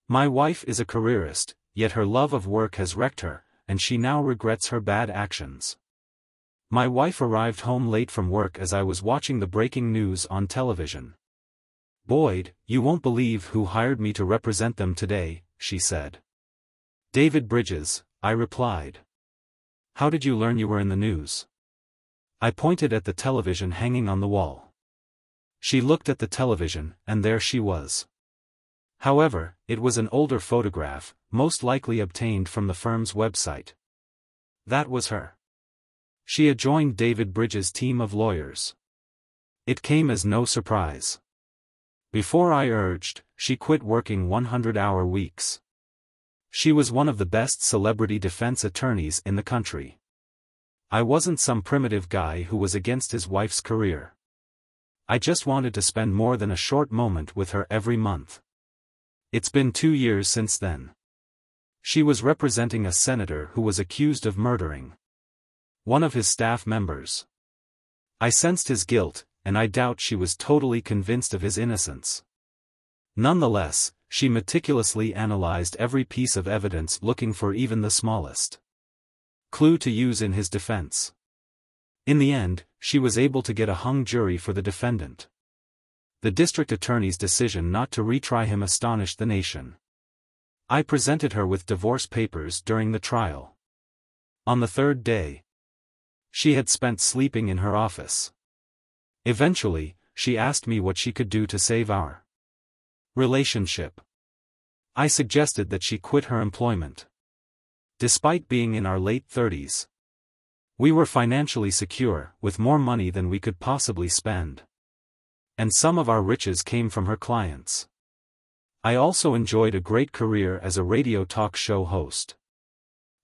My wife is a careerist, yet her love of work has wrecked her, and she now regrets her bad actions. My wife arrived home late from work as I was watching the breaking news on television. "Boyd, you won't believe who hired me to represent them today," she said. "David Bridges," I replied. "How did you learn you were in the news?" I pointed at the television hanging on the wall. She looked at the television, and there she was. However, it was an older photograph, most likely obtained from the firm's website. That was her. She had joined David Bridges' team of lawyers. It came as no surprise. Before I urged, she quit working 100-hour weeks. She was one of the best celebrity defense attorneys in the country. I wasn't some primitive guy who was against his wife's career. I just wanted to spend more than a short moment with her every month. It's been 2 years since then. She was representing a senator who was accused of murdering one of his staff members. I sensed his guilt, and I doubt she was totally convinced of his innocence. Nonetheless, she meticulously analyzed every piece of evidence, looking for even the smallest clue to use in his defense. In the end, she was able to get a hung jury for the defendant. The district attorney's decision not to retry him astonished the nation. I presented her with divorce papers during the trial. On the third day, she had spent sleeping in her office. Eventually, she asked me what she could do to save our relationship. I suggested that she quit her employment. Despite being in our late 30s, we were financially secure, with more money than we could possibly spend. And some of our riches came from her clients. I also enjoyed a great career as a radio talk show host.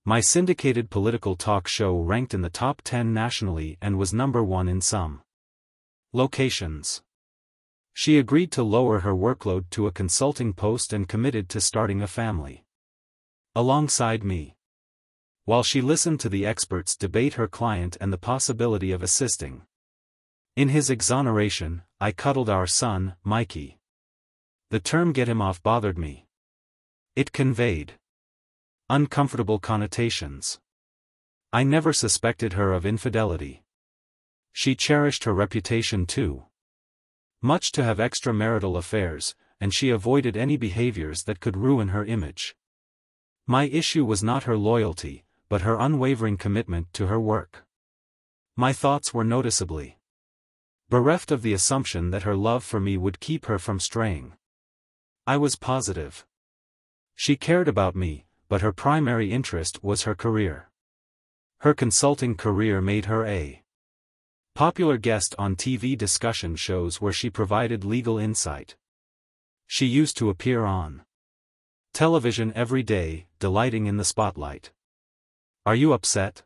My syndicated political talk show ranked in the top 10 nationally and was #1 in some locations. She agreed to lower her workload to a consulting post and committed to starting a family alongside me. While she listened to the experts debate her client and the possibility of assisting in his exoneration, I cuddled our son, Mikey. The term "get him off" bothered me. It conveyed uncomfortable connotations. I never suspected her of infidelity. She cherished her reputation too much to have extramarital affairs, and she avoided any behaviors that could ruin her image. My issue was not her loyalty, but her unwavering commitment to her work. My thoughts were noticeably bereft of the assumption that her love for me would keep her from straying. I was positive she cared about me, but her primary interest was her career. Her consulting career made her a popular guest on TV discussion shows where she provided legal insight. She used to appear on television every day, delighting in the spotlight. "Are you upset?"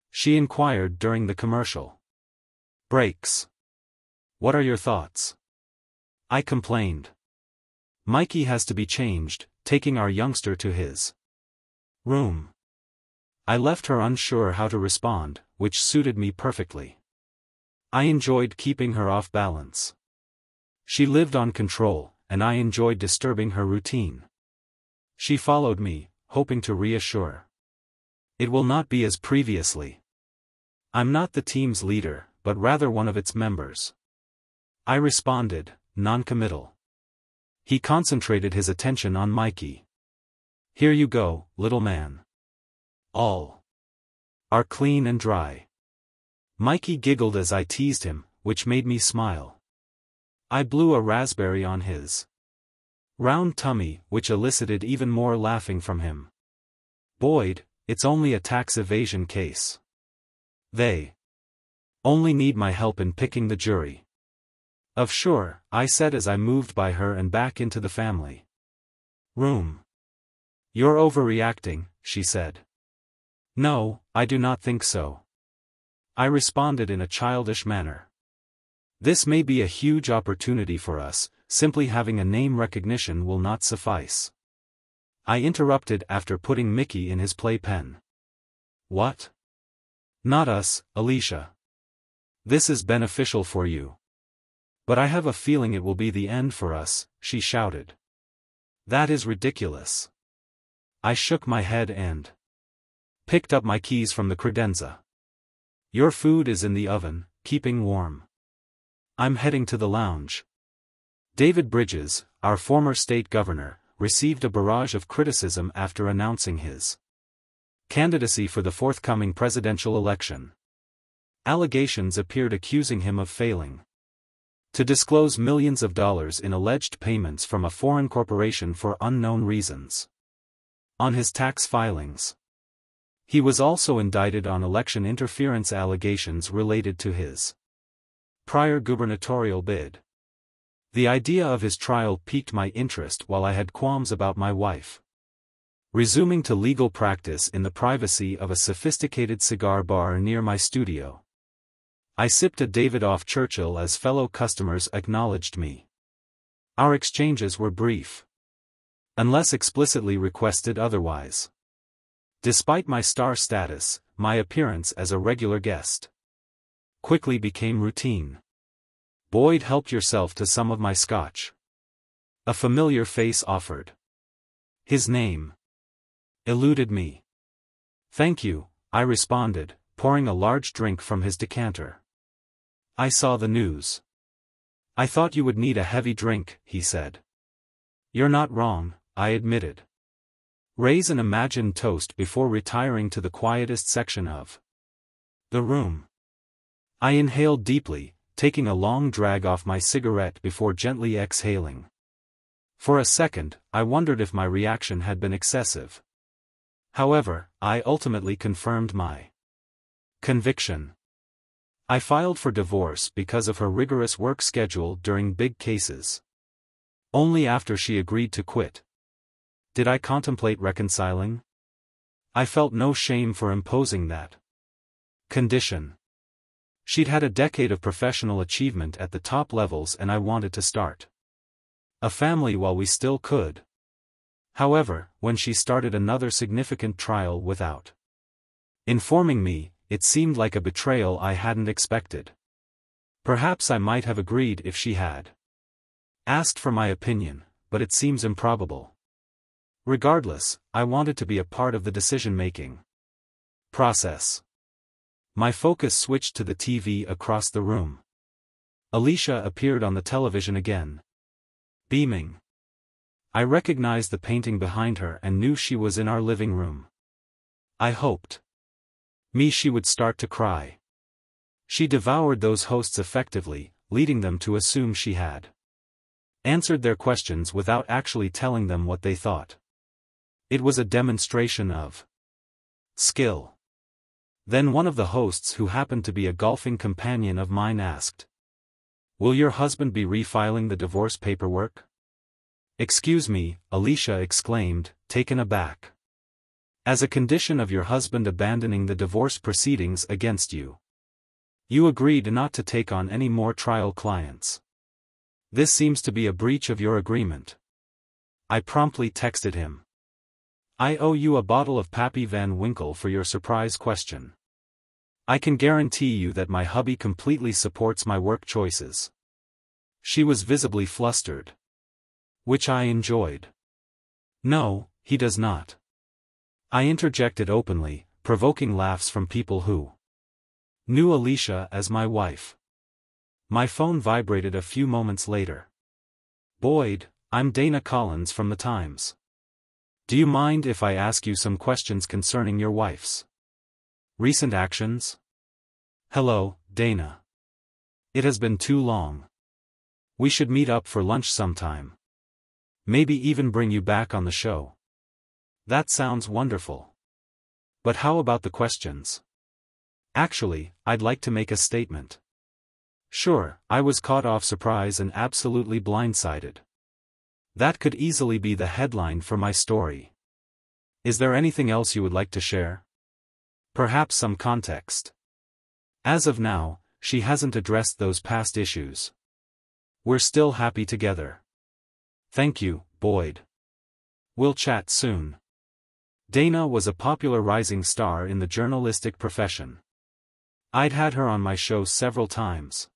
she inquired during the commercial breaks. "What are your thoughts?" I complained. "Mikey has to be changed, taking our youngster to his room." I left her unsure how to respond, which suited me perfectly. I enjoyed keeping her off balance. She lived on control, and I enjoyed disturbing her routine. She followed me, hoping to reassure. "It will not be as previously. I'm not the team's leader, but rather one of its members." I responded, non-committal. He concentrated his attention on Mikey. "Here you go, little man. All are clean and dry." Mikey giggled as I teased him, which made me smile. I blew a raspberry on his round tummy, which elicited even more laughing from him. "Boyd, it's only a tax evasion case. They only need my help in picking the jury." "Of sure," I said as I moved by her and back into the family room. "You're overreacting," she said. "No, I do not think so," I responded in a childish manner. "This may be a huge opportunity for us, simply having a name recognition will not suffice." I interrupted after putting Mickey in his playpen. "What? Not us, Alicia. This is beneficial for you. But I have a feeling it will be the end for us," she shouted. That is ridiculous. I shook my head and picked up my keys from the credenza. Your food is in the oven, keeping warm. I'm heading to the lounge. David Bridges, our former state governor, received a barrage of criticism after announcing his candidacy for the forthcoming presidential election. Allegations appeared accusing him of failing to disclose millions of dollars in alleged payments from a foreign corporation for unknown reasons on his tax filings. He was also indicted on election interference allegations related to his prior gubernatorial bid. The idea of his trial piqued my interest while I had qualms about my wife resuming to legal practice in the privacy of a sophisticated cigar bar near my studio. I sipped a Davidoff Churchill as fellow customers acknowledged me. Our exchanges were brief, unless explicitly requested otherwise. Despite my star status, my appearance as a regular guest quickly became routine. Boyd, help yourself to some of my scotch. A familiar face offered. His name eluded me. Thank you, I responded, pouring a large drink from his decanter. I saw the news. I thought you would need a heavy drink, he said. You're not wrong, I admitted. Raise an imagined toast before retiring to the quietest section of the room. I inhaled deeply, taking a long drag off my cigarette before gently exhaling. For a second, I wondered if my reaction had been excessive. However, I ultimately confirmed my conviction. I filed for divorce because of her rigorous work schedule during big cases. Only after she agreed to quit did I contemplate reconciling. I felt no shame for imposing that condition. She'd had a decade of professional achievement at the top levels and I wanted to start a family while we still could. However, when she started another significant trial without informing me, it seemed like a betrayal I hadn't expected. Perhaps I might have agreed if she had asked for my opinion, but it seems improbable. Regardless, I wanted to be a part of the decision-making process. My focus switched to the TV across the room. Alicia appeared on the television again, beaming. I recognized the painting behind her and knew she was in our living room. I hoped she would start to cry. She devoured those hosts effectively, leading them to assume she had answered their questions without actually telling them what they thought. It was a demonstration of skill. Then one of the hosts, who happened to be a golfing companion of mine, asked, "Will your husband be refiling the divorce paperwork?" "Excuse me," Alicia exclaimed, taken aback. "As a condition of your husband abandoning the divorce proceedings against you, you agreed not to take on any more trial clients. This seems to be a breach of your agreement." I promptly texted him, "I owe you a bottle of Pappy Van Winkle for your surprise question. I can guarantee you that my hubby completely supports my work choices." She was visibly flustered, which I enjoyed. "No, he does not." I interjected openly, provoking laughs from people who knew Alicia as my wife. My phone vibrated a few moments later. "Boyd, I'm Dana Collins from The Times. Do you mind if I ask you some questions concerning your wife's recent actions?" "Hello, Dana. It has been too long. We should meet up for lunch sometime. Maybe even bring you back on the show." "That sounds wonderful. But how about the questions?" "Actually, I'd like to make a statement." Sure, I was caught off surprise and absolutely blindsided. That could easily be the headline for my story. "Is there anything else you would like to share? Perhaps some context?" "As of now, she hasn't addressed those past issues. We're still happy together." "Thank you, Boyd. We'll chat soon." Dana was a popular rising star in the journalistic profession. I'd had her on my show several times.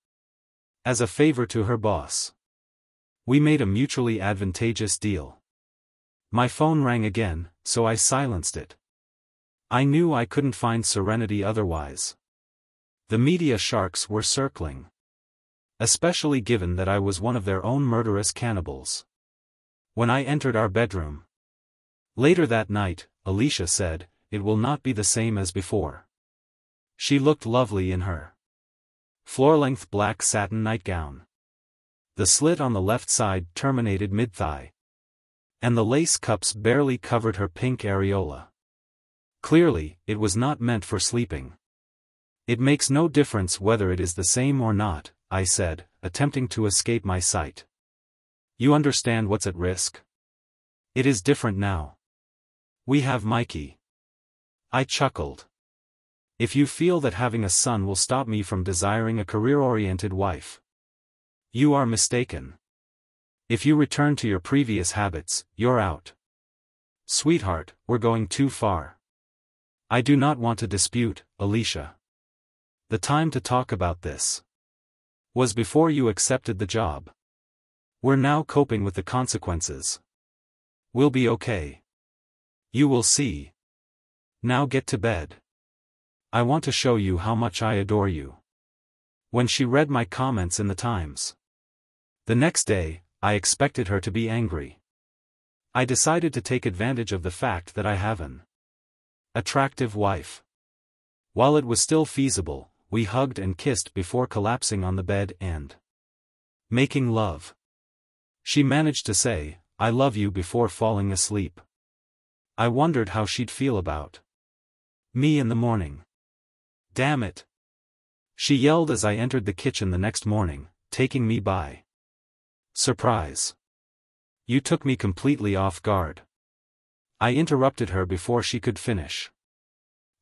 As a favor to her boss, we made a mutually advantageous deal. My phone rang again, so I silenced it. I knew I couldn't find serenity otherwise. The media sharks were circling. Especially given that I was one of their own murderous cannibals. When I entered our bedroom. Later that night, Alicia said, "It will not be the same as before." She looked lovely in her floor-length black satin nightgown. The slit on the left side terminated mid-thigh. And the lace cups barely covered her pink areola. Clearly, it was not meant for sleeping. "It makes no difference whether it is the same or not," I said, attempting to escape my sight. "You understand what's at risk? It is different now. We have Mikey." I chuckled. "If you feel that having a son will stop me from desiring a career-oriented wife, you are mistaken. If you return to your previous habits, you're out. Sweetheart, we're going too far." "I do not want to dispute, Alicia. The time to talk about this was before you accepted the job. We're now coping with the consequences. We'll be okay. You will see. Now get to bed. I want to show you how much I adore you." When she read my comments in the Times the next day, I expected her to be angry. I decided to take advantage of the fact that I have an attractive wife. While it was still feasible, we hugged and kissed before collapsing on the bed and making love. She managed to say, "I love you" before falling asleep. I wondered how she'd feel about me in the morning. "Damn it!" she yelled as I entered the kitchen the next morning, taking me by surprise. "You took me completely off guard." I interrupted her before she could finish.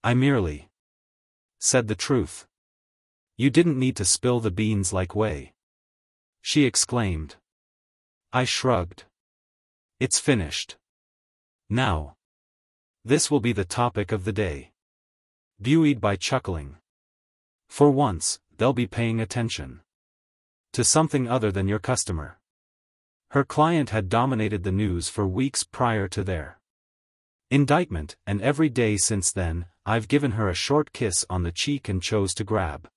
"I merely said the truth. You didn't need to spill the beans like whey," she exclaimed. I shrugged. "It's finished. Now. This will be the topic of the day." Buoyed by chuckling. For once, they'll be paying attention to something other than your customer. Her client had dominated the news for weeks prior to their indictment, and every day since then, I've given her a short kiss on the cheek and chose to grab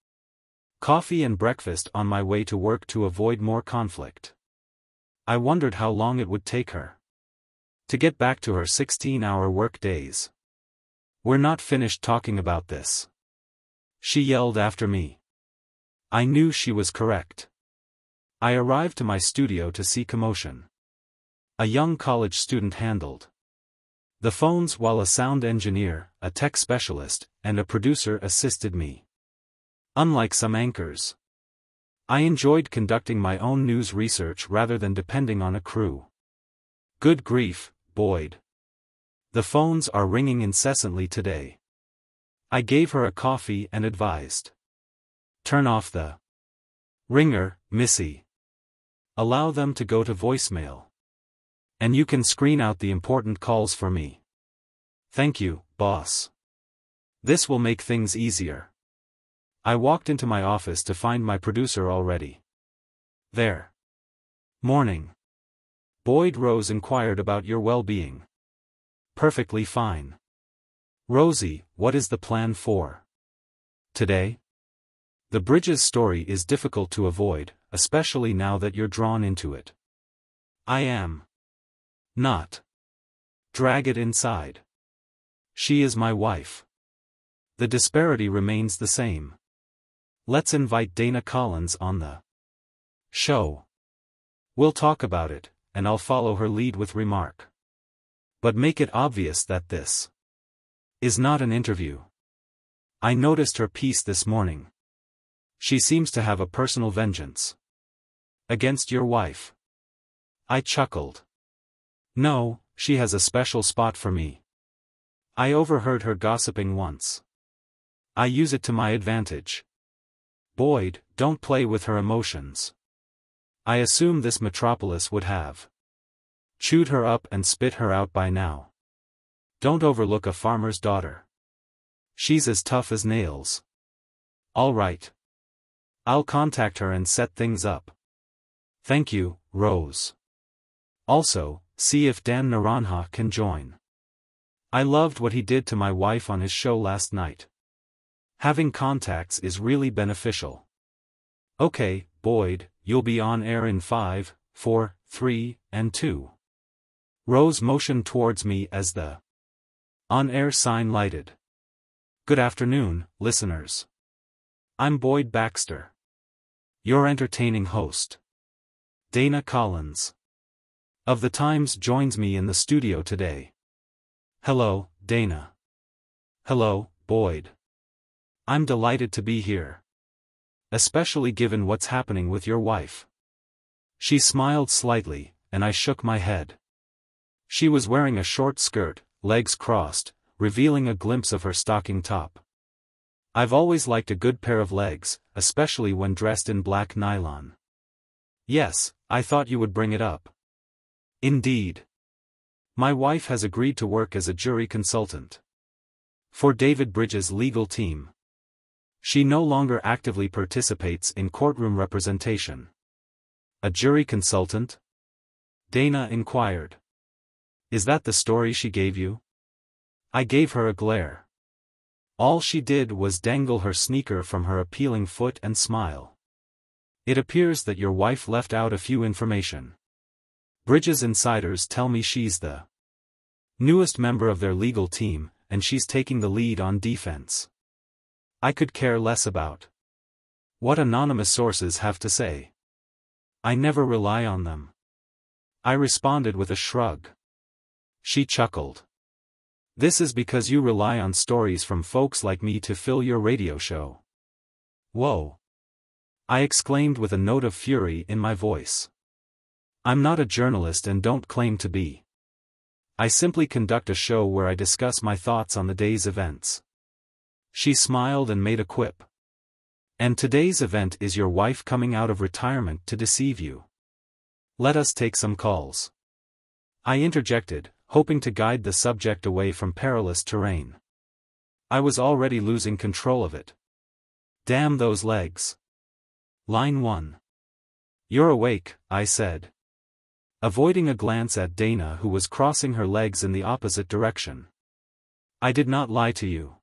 coffee and breakfast on my way to work to avoid more conflict. I wondered how long it would take her to get back to her 16-hour work days. "We're not finished talking about this," she yelled after me. I knew she was correct. I arrived to my studio to see commotion. A young college student handled the phones while a sound engineer, a tech specialist, and a producer assisted me. Unlike some anchors, I enjoyed conducting my own news research rather than depending on a crew. Good grief, Boyd. The phones are ringing incessantly today. I gave her a coffee and advised. "Turn off the ringer, Missy. Allow them to go to voicemail. And you can screen out the important calls for me." "Thank you, boss. This will make things easier." I walked into my office to find my producer already there. "Morning. Boyd." Rose inquired about your well-being. "Perfectly fine. Rosie, what is the plan for today?" The Bridges story is difficult to avoid, especially now that you're drawn into it. I am not. Drag it inside. She is my wife. The disparity remains the same. Let's invite Dana Collins on the show. We'll talk about it, and I'll follow her lead with remark. But make it obvious that this is not an interview. I noticed her piece this morning. She seems to have a personal vengeance against your wife. I chuckled. No, she has a special spot for me. I overheard her gossiping once. I use it to my advantage. Boyd, don't play with her emotions. I assume this metropolis would have chewed her up and spit her out by now. Don't overlook a farmer's daughter. She's as tough as nails. All right. I'll contact her and set things up. Thank you, Rose. Also, see if Dan Naranja can join. I loved what he did to my wife on his show last night. Having contacts is really beneficial. Okay, Boyd, you'll be on air in 5, 4, 3, and 2. Rose motioned towards me as the on-air sign lighted. Good afternoon, listeners. I'm Boyd Baxter, your entertaining host. Dana Collins of The Times joins me in the studio today. Hello, Dana. Hello, Boyd. I'm delighted to be here. Especially given what's happening with your wife. She smiled slightly, and I shook my head. She was wearing a short skirt, legs crossed, revealing a glimpse of her stocking top. I've always liked a good pair of legs, especially when dressed in black nylon. Yes, I thought you would bring it up. Indeed. My wife has agreed to work as a jury consultant for David Bridges' legal team. She no longer actively participates in courtroom representation. A jury consultant? Dana inquired. Is that the story she gave you? I gave her a glare. All she did was dangle her sneaker from her appealing foot and smile. It appears that your wife left out a few information. Bridges insiders tell me she's the newest member of their legal team, and she's taking the lead on defense. I could care less about what anonymous sources have to say. I never rely on them. I responded with a shrug. She chuckled. This is because you rely on stories from folks like me to fill your radio show. Whoa! I exclaimed with a note of fury in my voice. I'm not a journalist and don't claim to be. I simply conduct a show where I discuss my thoughts on the day's events. She smiled and made a quip. And today's event is your wife coming out of retirement to deceive you. Let us take some calls. I interjected, hoping to guide the subject away from perilous terrain. I was already losing control of it. Damn those legs. Line 1. You're awake, I said, avoiding a glance at Dana, who was crossing her legs in the opposite direction. I did not lie to you.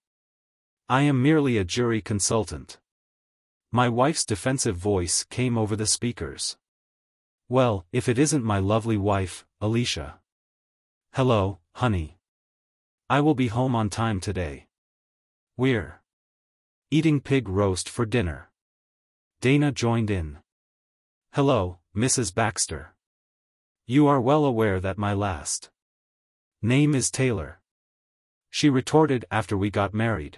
I am merely a jury consultant. My wife's defensive voice came over the speakers. Well, if it isn't my lovely wife, Alicia. Hello, honey. I will be home on time today. We're eating pig roast for dinner. Dana joined in. Hello, Mrs. Baxter. You are well aware that my last name is Taylor. She retorted after we got married.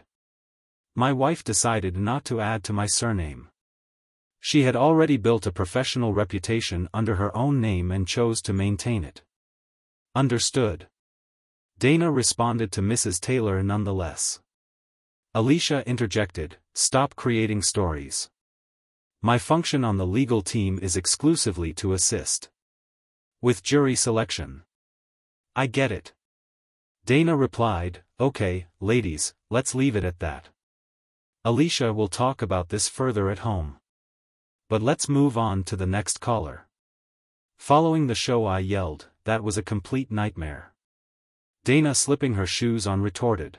My wife decided not to add to my surname. She had already built a professional reputation under her own name and chose to maintain it. Understood. Dana responded to Mrs. Taylor nonetheless. Alicia interjected, stop creating stories. My function on the legal team is exclusively to assist with jury selection. I get it. Dana replied, okay, ladies, let's leave it at that. Alicia will talk about this further at home. But let's move on to the next caller. Following the show I yelled, that was a complete nightmare. Dana, slipping her shoes on, retorted.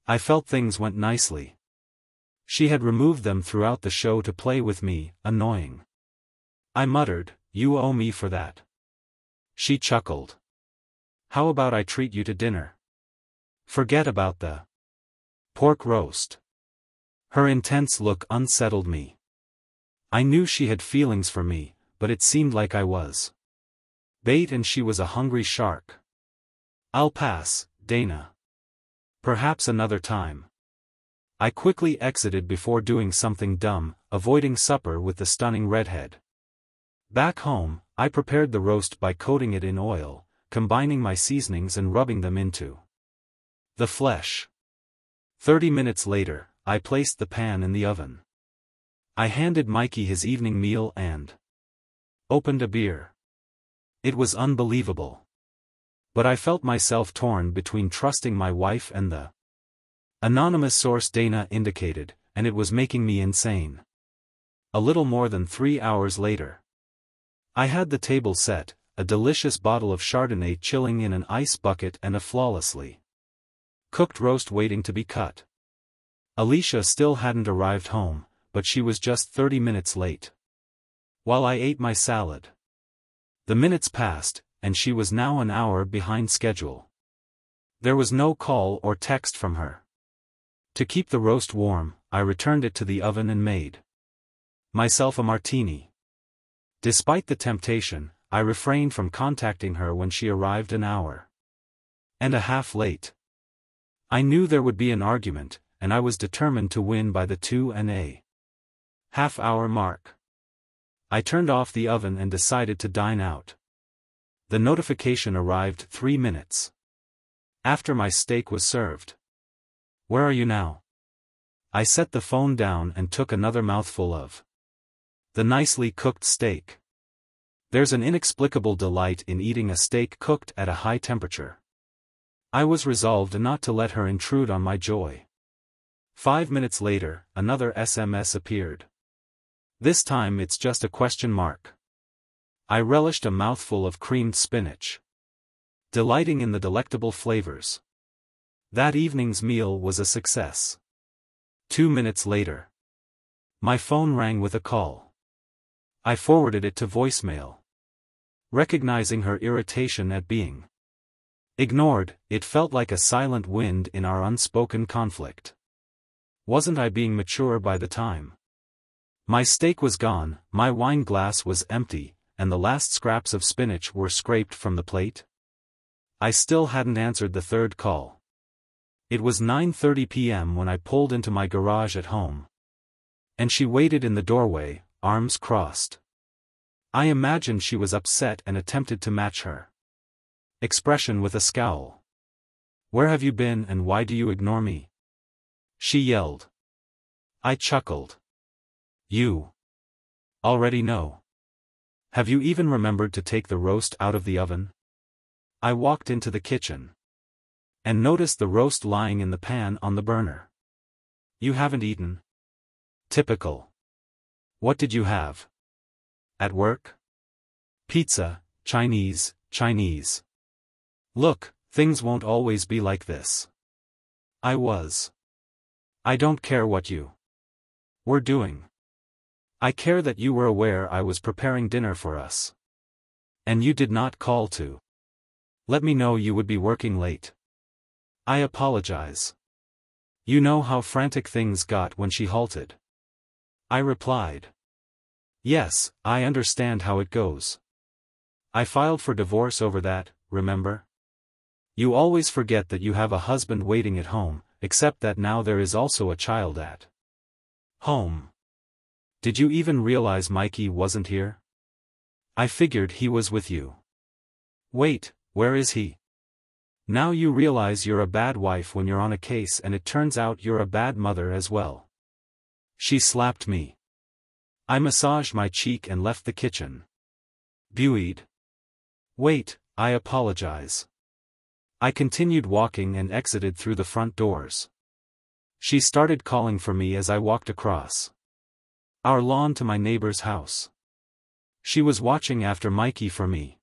I felt things went nicely. She had removed them throughout the show to play with me, annoying. I muttered, you owe me for that. She chuckled. How about I treat you to dinner? Forget about the pork roast. Her intense look unsettled me. I knew she had feelings for me, but it seemed like I was bait and she was a hungry shark. I'll pass, Dana. Perhaps another time. I quickly exited before doing something dumb, avoiding supper with the stunning redhead. Back home, I prepared the roast by coating it in oil, combining my seasonings and rubbing them into the flesh. 30 minutes later, I placed the pan in the oven. I handed Mikey his evening meal and opened a beer. It was unbelievable. But I felt myself torn between trusting my wife and the anonymous source Dana indicated, and it was making me insane. A little more than 3 hours later, I had the table set, a delicious bottle of Chardonnay chilling in an ice bucket and a flawlessly cooked roast waiting to be cut. Alicia still hadn't arrived home, but she was just 30 minutes late. While I ate my salad, the minutes passed, and she was now an hour behind schedule. There was no call or text from her. To keep the roast warm, I returned it to the oven and made myself a martini. Despite the temptation, I refrained from contacting her when she arrived an hour and a half late. I knew there would be an argument, and I was determined to win by the 2.5 hour mark. I turned off the oven and decided to dine out. The notification arrived 3 minutes after my steak was served. "Where are you now?" I set the phone down and took another mouthful of the nicely cooked steak. There's an inexplicable delight in eating a steak cooked at a high temperature. I was resolved not to let her intrude on my joy. 5 minutes later, another SMS appeared. This time it's just a question mark. I relished a mouthful of creamed spinach, delighting in the delectable flavors. That evening's meal was a success. 2 minutes later, my phone rang with a call. I forwarded it to voicemail. Recognizing her irritation at being ignored, it felt like a silent wind in our unspoken conflict. Wasn't I being mature by the time? My steak was gone, my wine glass was empty, and the last scraps of spinach were scraped from the plate. I still hadn't answered the third call. It was 9:30 p.m. when I pulled into my garage at home. And she waited in the doorway, arms crossed. I imagined she was upset and attempted to match her expression with a scowl. "Where have you been and why do you ignore me?" she yelled. I chuckled. "You already know. Have you even remembered to take the roast out of the oven?" I walked into the kitchen and noticed the roast lying in the pan on the burner. "You haven't eaten?" Typical. "What did you have?" "At work?" "Pizza, Chinese." "Look, things won't always be like this." I don't care what you were doing. I care that you were aware I was preparing dinner for us. And you did not call to let me know you would be working late. I apologize. You know how frantic things got when she halted. I replied. Yes, I understand how it goes. I filed for divorce over that, remember? You always forget that you have a husband waiting at home, except that now there is also a child at home. Did you even realize Mikey wasn't here? I figured he was with you. Wait, where is he? Now you realize you're a bad wife when you're on a case and it turns out you're a bad mother as well. She slapped me. I massaged my cheek and left the kitchen. Buoyed. Wait, I apologize. I continued walking and exited through the front doors. She started calling for me as I walked across our lawn to my neighbor's house. She was watching after Mikey for me.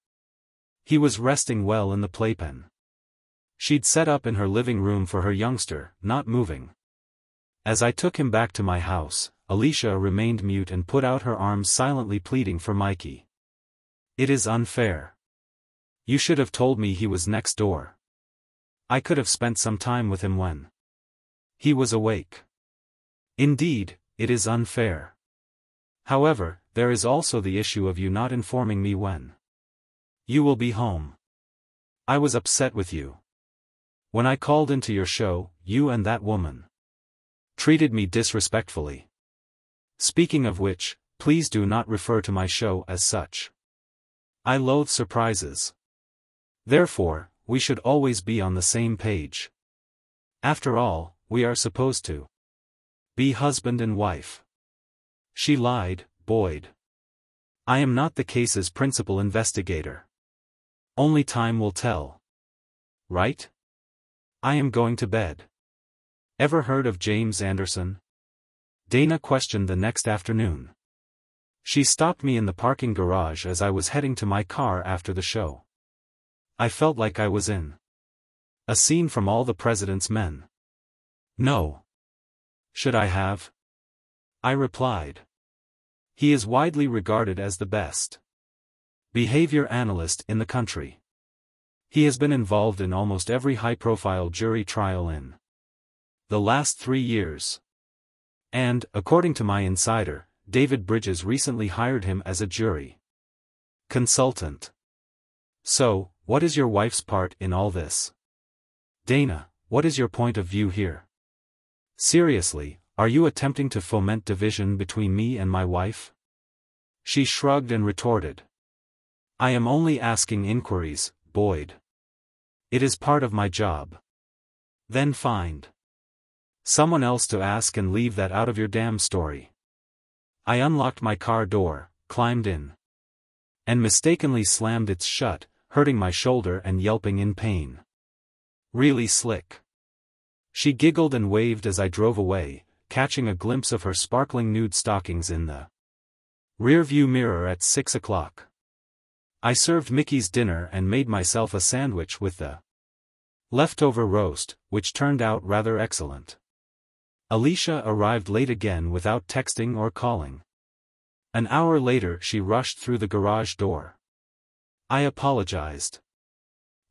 He was resting well in the playpen. She'd set up in her living room for her youngster, not moving. As I took him back to my house, Alicia remained mute and put out her arms silently pleading for Mikey. It is unfair. You should have told me he was next door. I could have spent some time with him when he was awake. Indeed, it is unfair. However, there is also the issue of you not informing me when you will be home. I was upset with you. When I called into your show, you and that woman treated me disrespectfully. Speaking of which, please do not refer to my show as such. I loathe surprises. Therefore, we should always be on the same page. After all, we are supposed to be husband and wife. She lied, Boyd. I am not the case's principal investigator. Only time will tell. Right? I am going to bed. Ever heard of James Anderson? Dana questioned the next afternoon. She stopped me in the parking garage as I was heading to my car after the show. I felt like I was in a scene from All the President's Men. No. Should I have? I replied. He is widely regarded as the best behavior analyst in the country. He has been involved in almost every high-profile jury trial in the last 3 years. And, according to my insider, David Bridges recently hired him as a jury consultant. So, what is your wife's part in all this? Dana, what is your point of view here? Seriously, are you attempting to foment division between me and my wife? She shrugged and retorted. I am only asking inquiries, Boyd. It is part of my job. Then find someone else to ask and leave that out of your damn story. I unlocked my car door, climbed in, and mistakenly slammed it shut, hurting my shoulder and yelping in pain. Really slick. She giggled and waved as I drove away, catching a glimpse of her sparkling nude stockings in the rearview mirror at 6 o'clock. I served Mickey's dinner and made myself a sandwich with the leftover roast, which turned out rather excellent. Alicia arrived late again without texting or calling. An hour later she rushed through the garage door. I apologized.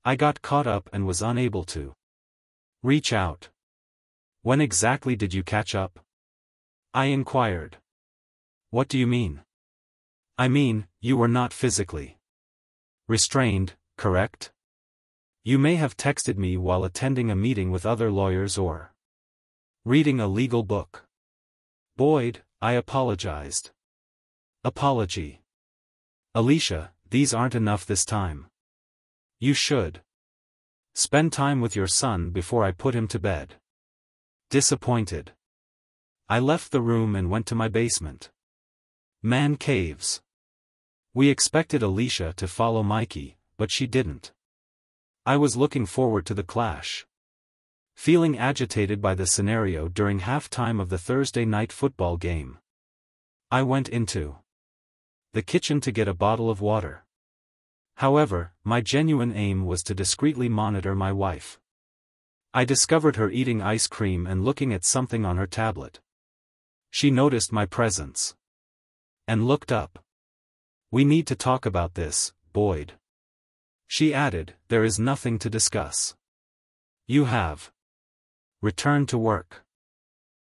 I got caught up and was unable to reach out. When exactly did you catch up? I inquired. What do you mean? I mean, you were not physically restrained, correct? You may have texted me while attending a meeting with other lawyers or reading a legal book. Boyd, I apologized. Apology. Alicia, these aren't enough this time. You should spend time with your son before I put him to bed. Disappointed. I left the room and went to my basement. Man caves. We expected Alicia to follow Mikey, but she didn't. I was looking forward to the clash. Feeling agitated by the scenario during halftime of the Thursday night football game, I went into the kitchen to get a bottle of water. However, my genuine aim was to discreetly monitor my wife. I discovered her eating ice cream and looking at something on her tablet. She noticed my presence and looked up. We need to talk about this, Boyd. She added, there is nothing to discuss. You have returned to work.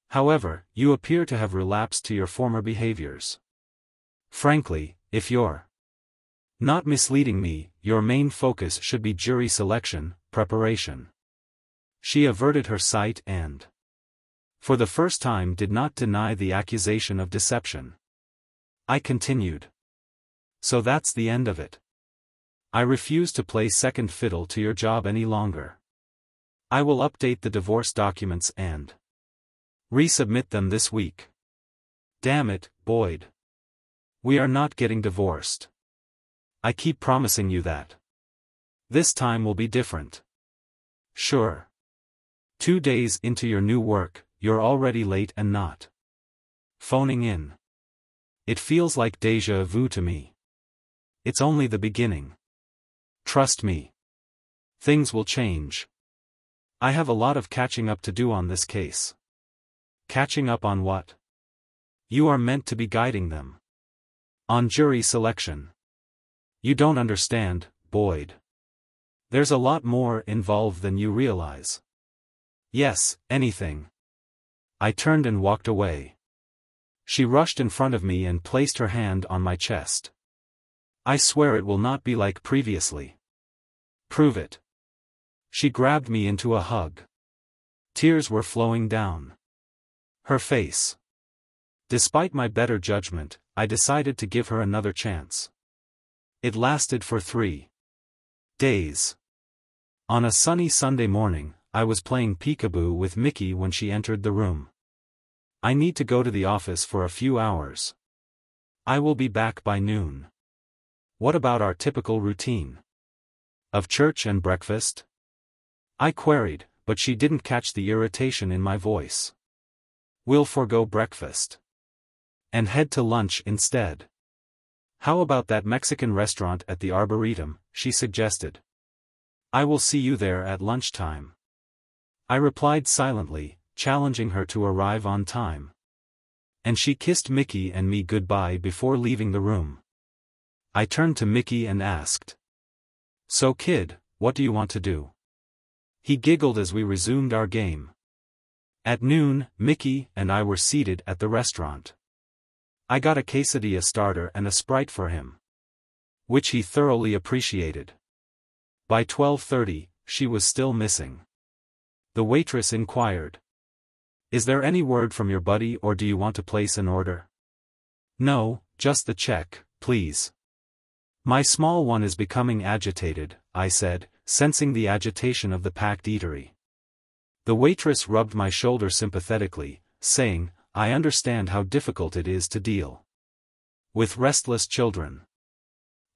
However, you appear to have relapsed to your former behaviors. Frankly, if you're not misleading me, your main focus should be jury selection, preparation. She averted her sight and, for the first time, did not deny the accusation of deception. I continued. So that's the end of it. I refuse to play second fiddle to your job any longer. I will update the divorce documents and resubmit them this week. Damn it, Boyd. We are not getting divorced. I keep promising you that. This time will be different. Sure. 2 days into your new work, you're already late and not phoning in. It feels like déjà vu to me. It's only the beginning. Trust me. Things will change. I have a lot of catching up to do on this case. Catching up on what? You are meant to be guiding them. On jury selection. You don't understand, Boyd. There's a lot more involved than you realize. Yes, anything. I turned and walked away. She rushed in front of me and placed her hand on my chest. I swear it will not be like previously. Prove it. She grabbed me into a hug. Tears were flowing down her face. Despite my better judgment, I decided to give her another chance. It lasted for 3 days. On a sunny Sunday morning, I was playing peekaboo with Mickey when she entered the room. I need to go to the office for a few hours. I will be back by noon. What about our typical routine of church and breakfast? I queried, but she didn't catch the irritation in my voice. We'll forego breakfast and head to lunch instead. How about that Mexican restaurant at the Arboretum, she suggested. I will see you there at lunchtime. I replied silently, challenging her to arrive on time. And she kissed Mickey and me goodbye before leaving the room. I turned to Mickey and asked, "So kid, what do you want to do?" He giggled as we resumed our game. At noon, Mickey and I were seated at the restaurant. I got a quesadilla starter and a Sprite for him, which he thoroughly appreciated. By 12:30, she was still missing. The waitress inquired, "Is there any word from your buddy or do you want to place an order?" "No, just the check, please." "My small one is becoming agitated," I said, sensing the agitation of the packed eatery. The waitress rubbed my shoulder sympathetically, saying, "I understand how difficult it is to deal with restless children.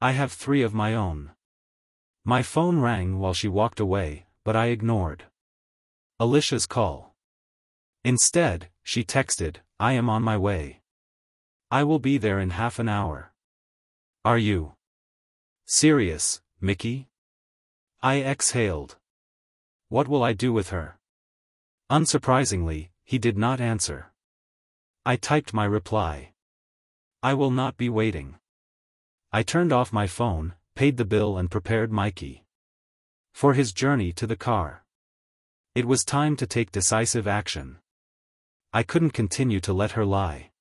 I have 3 of my own." My phone rang while she walked away, but I ignored Alicia's call. Instead, she texted, "I am on my way. I will be there in half an hour. Are you serious, Mickey?" I exhaled. What will I do with her? Unsurprisingly, he did not answer. I typed my reply. I will not be waiting. I turned off my phone, paid the bill and prepared Mikey for his journey to the car. It was time to take decisive action. I couldn't continue to let her lie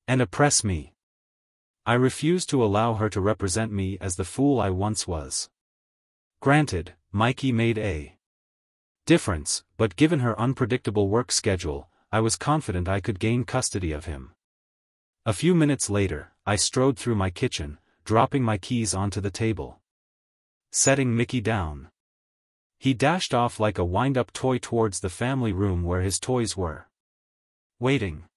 and oppress me. I refused to allow her to represent me as the fool I once was. Granted, Mikey made a difference, but given her unpredictable work schedule, I was confident I could gain custody of him. A few minutes later, I strode through my kitchen, dropping my keys onto the table, setting Mickey down. He dashed off like a wind-up toy towards the family room where his toys were waiting.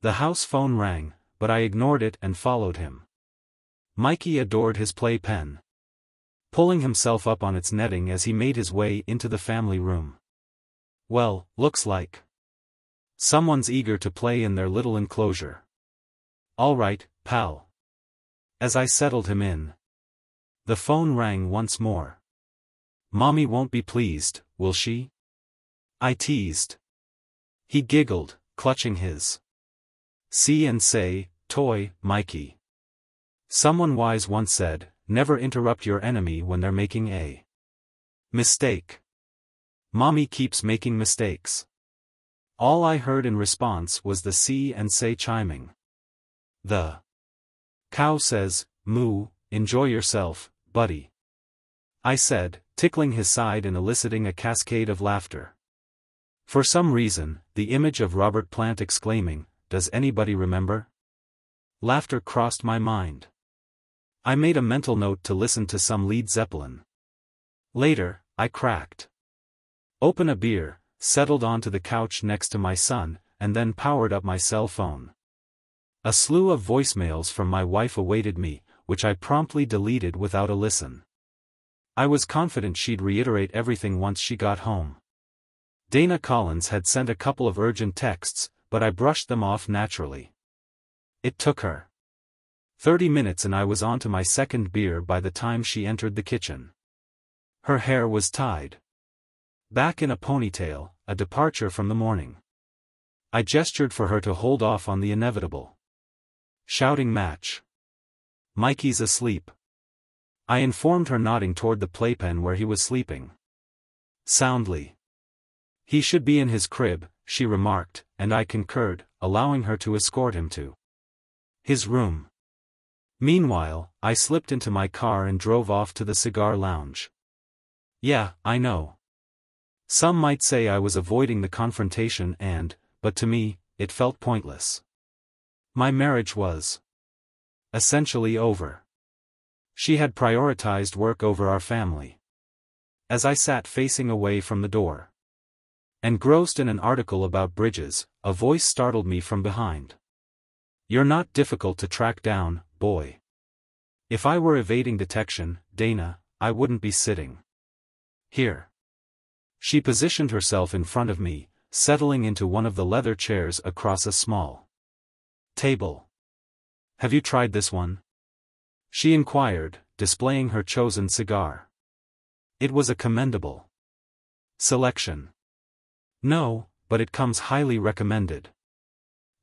The house phone rang, but I ignored it and followed him. Mikey adored his playpen, pulling himself up on its netting as he made his way into the family room. Well, looks like someone's eager to play in their little enclosure. All right, pal. As I settled him in, the phone rang once more. Mommy won't be pleased, will she? I teased. He giggled, clutching his see and say toy, Mikey. Someone wise once said, never interrupt your enemy when they're making a mistake. Mommy keeps making mistakes. All I heard in response was the see and say chiming. The cow says, moo, enjoy yourself, buddy, I said, tickling his side and eliciting a cascade of laughter. For some reason, the image of Robert Plant exclaiming, "Does anybody remember?" Laughter crossed my mind. I made a mental note to listen to some Led Zeppelin. Later, I cracked open a beer, settled onto the couch next to my son, and then powered up my cell phone. A slew of voicemails from my wife awaited me, which I promptly deleted without a listen. I was confident she'd reiterate everything once she got home. Dana Collins had sent a couple of urgent texts, but I brushed them off naturally. It took her 30 minutes and I was on to my second beer by the time she entered the kitchen. Her hair was tied back in a ponytail, a departure from the morning. I gestured for her to hold off on the inevitable shouting match. Mikey's asleep. I informed her, nodding toward the playpen where he was sleeping soundly. He should be in his crib, she remarked, and I concurred, allowing her to escort him to his room. Meanwhile, I slipped into my car and drove off to the cigar lounge. Yeah, I know. Some might say I was avoiding the confrontation but to me, it felt pointless. My marriage was essentially over. She had prioritized work over our family. As I sat facing away from the door, engrossed in an article about bridges, a voice startled me from behind. You're not difficult to track down, boy. If I were evading detection, Dana, I wouldn't be sitting here. She positioned herself in front of me, settling into one of the leather chairs across a small table. Have you tried this one? she inquired, displaying her chosen cigar. It was a commendable selection. No, but it comes highly recommended.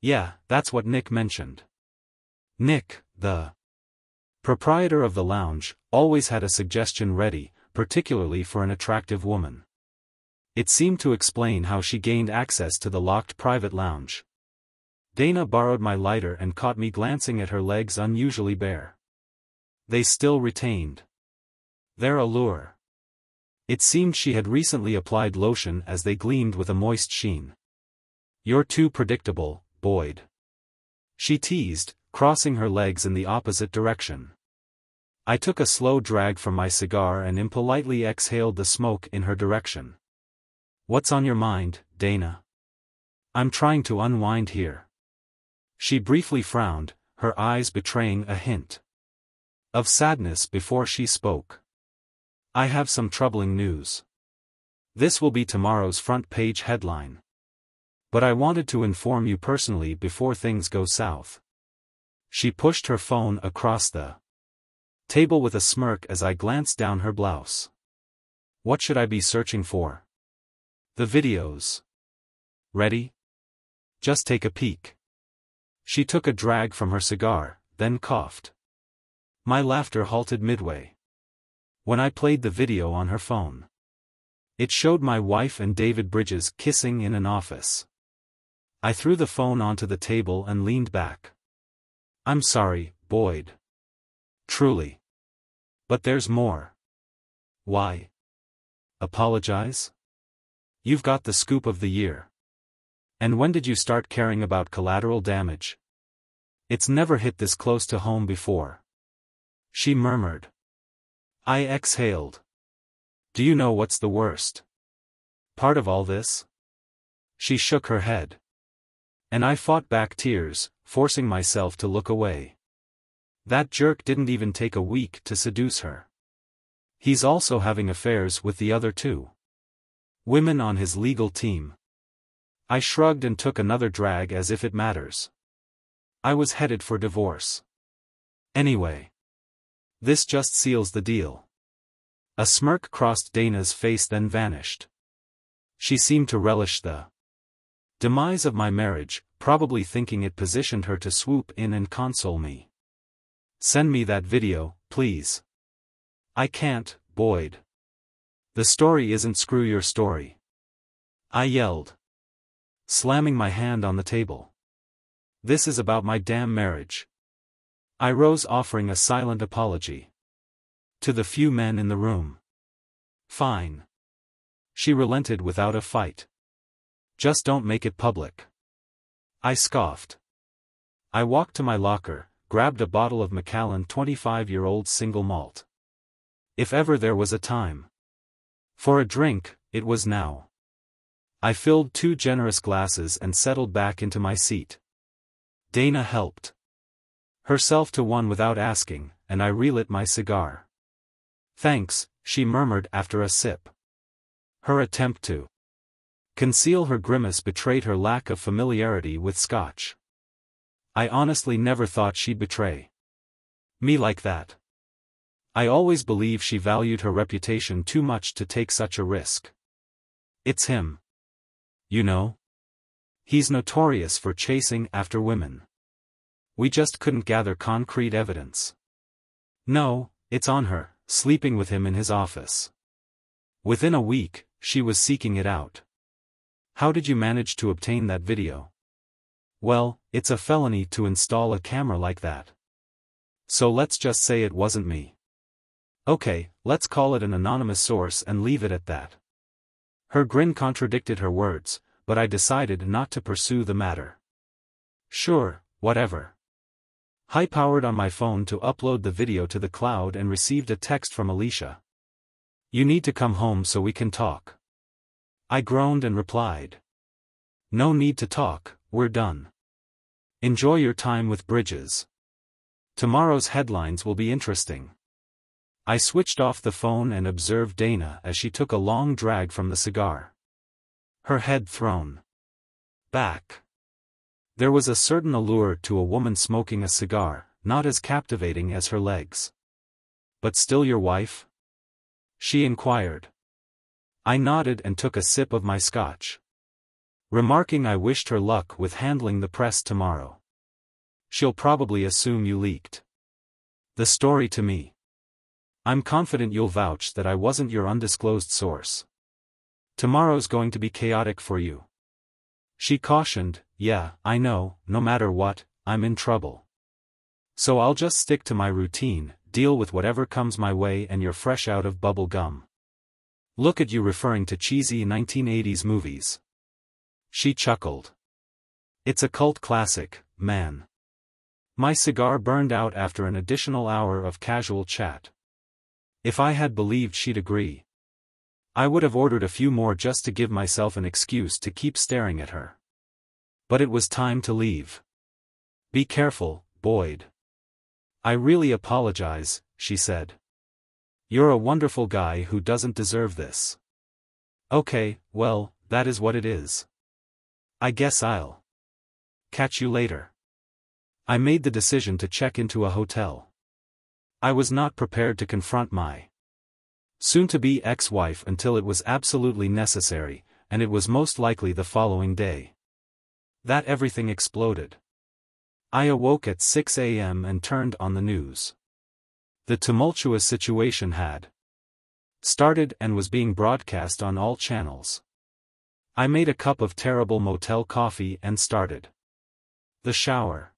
Yeah, that's what Nick mentioned. Nick, the proprietor of the lounge, always had a suggestion ready, particularly for an attractive woman. It seemed to explain how she gained access to the locked private lounge. Dana borrowed my lighter and caught me glancing at her legs unusually bare. They still retained their allure. It seemed she had recently applied lotion as they gleamed with a moist sheen. "You're too predictable, Boyd," she teased, crossing her legs in the opposite direction. I took a slow drag from my cigar and impolitely exhaled the smoke in her direction. "What's on your mind, Dana?" "I'm trying to unwind here." She briefly frowned, her eyes betraying a hint of sadness before she spoke. "I have some troubling news. This will be tomorrow's front-page headline. But I wanted to inform you personally before things go south." She pushed her phone across the table with a smirk as I glanced down her blouse. "What should I be searching for?" "The videos. Ready? Just take a peek." She took a drag from her cigar, then coughed. My laughter halted midway when I played the video on her phone. It showed my wife and David Bridges kissing in an office. I threw the phone onto the table and leaned back. "I'm sorry, Boyd. Truly. But there's more." "Why? Apologize? You've got the scoop of the year. And when did you start caring about collateral damage? It's never hit this close to home before," she murmured. I exhaled. "Do you know what's the worst part of all this?" She shook her head. And I fought back tears, forcing myself to look away. That jerk didn't even take a week to seduce her. He's also having affairs with the other two women on his legal team. I shrugged and took another drag as if it matters. I was headed for divorce. Anyway. This just seals the deal. A smirk crossed Dana's face then vanished. She seemed to relish the demise of my marriage, probably thinking it positioned her to swoop in and console me. "Send me that video, please." "I can't, Boyd. The story isn't screw your story," I yelled, slamming my hand on the table. "This is about my damn marriage." I rose, offering a silent apology to the few men in the room. "Fine." She relented without a fight. "Just don't make it public." I scoffed. I walked to my locker, grabbed a bottle of Macallan 25-year-old single malt. If ever there was a time for a drink, it was now. I filled 2 generous glasses and settled back into my seat. Dana helped herself to one without asking, and I relit my cigar. "Thanks," she murmured after a sip. Her attempt to conceal her grimace betrayed her lack of familiarity with Scotch. I honestly never thought she'd betray me like that. I always believed she valued her reputation too much to take such a risk. "It's him. You know? He's notorious for chasing after women. We just couldn't gather concrete evidence." "No, it's on her, sleeping with him in his office. Within a week, she was seeking it out." "How did you manage to obtain that video?" "Well, it's a felony to install a camera like that. So let's just say it wasn't me." "Okay, let's call it an anonymous source and leave it at that." Her grin contradicted her words, but I decided not to pursue the matter. "Sure, whatever." High-powered on my phone to upload the video to the cloud and received a text from Alicia. "You need to come home so we can talk." I groaned and replied, "No need to talk, we're done. Enjoy your time with Bridges. Tomorrow's headlines will be interesting." I switched off the phone and observed Dana as she took a long drag from the cigar. Her head thrown back. There was a certain allure to a woman smoking a cigar, not as captivating as her legs. "But still your wife?" she inquired. I nodded and took a sip of my scotch, remarking I wished her luck with handling the press tomorrow. "She'll probably assume you leaked the story to me. I'm confident you'll vouch that I wasn't your undisclosed source. Tomorrow's going to be chaotic for you," she cautioned. "Yeah, I know, no matter what, I'm in trouble. So I'll just stick to my routine, deal with whatever comes my way, and you're fresh out of bubble gum. Look at you referring to cheesy 1980s movies." She chuckled. "It's a cult classic, man." My cigar burned out after an additional hour of casual chat. If I had believed she'd agree, I would have ordered a few more just to give myself an excuse to keep staring at her. But it was time to leave. "Be careful, Boyd." "I really apologize," she said. "You're a wonderful guy who doesn't deserve this." "Okay, well, that is what it is. I guess I'll catch you later." I made the decision to check into a hotel. I was not prepared to confront my soon-to-be ex-wife until it was absolutely necessary, and it was most likely the following day that everything exploded. I awoke at 6 a.m. and turned on the news. The tumultuous situation had started and was being broadcast on all channels. I made a cup of terrible motel coffee and started the shower.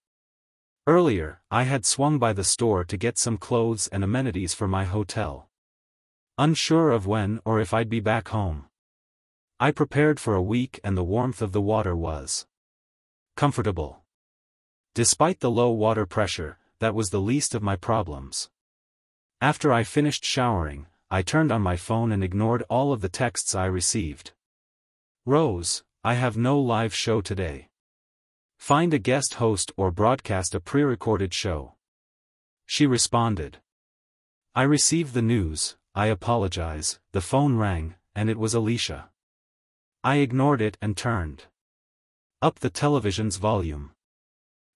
Earlier, I had swung by the store to get some clothes and amenities for my hotel, unsure of when or if I'd be back home. I prepared for a week, and the warmth of the water was comfortable. Despite the low water pressure, that was the least of my problems. After I finished showering, I turned on my phone and ignored all of the texts I received. "Rose, I have no live show today. Find a guest host or broadcast a pre-recorded show," she responded. I received the news. "I apologize." The phone rang, and it was Alicia. I ignored it and turned up the television's volume.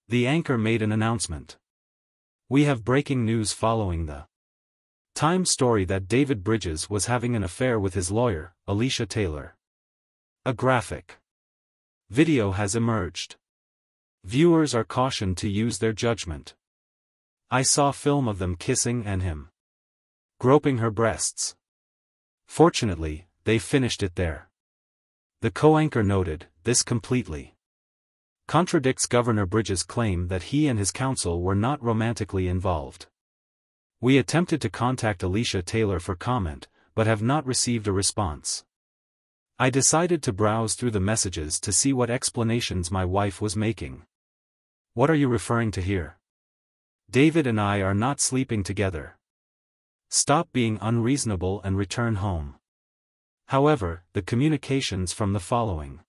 The anchor made an announcement. "We have breaking news following the Time story that David Bridges was having an affair with his lawyer, Alicia Taylor. A graphic video has emerged. Viewers are cautioned to use their judgment." I saw film of them kissing and him groping her breasts. Fortunately, they finished it there. The co-anchor noted, "This completely contradicts Governor Bridges' claim that he and his counsel were not romantically involved. We attempted to contact Alicia Taylor for comment, but have not received a response." I decided to browse through the messages to see what explanations my wife was making. "What are you referring to here? David and I are not sleeping together. Stop being unreasonable and return home." However, the communications from the following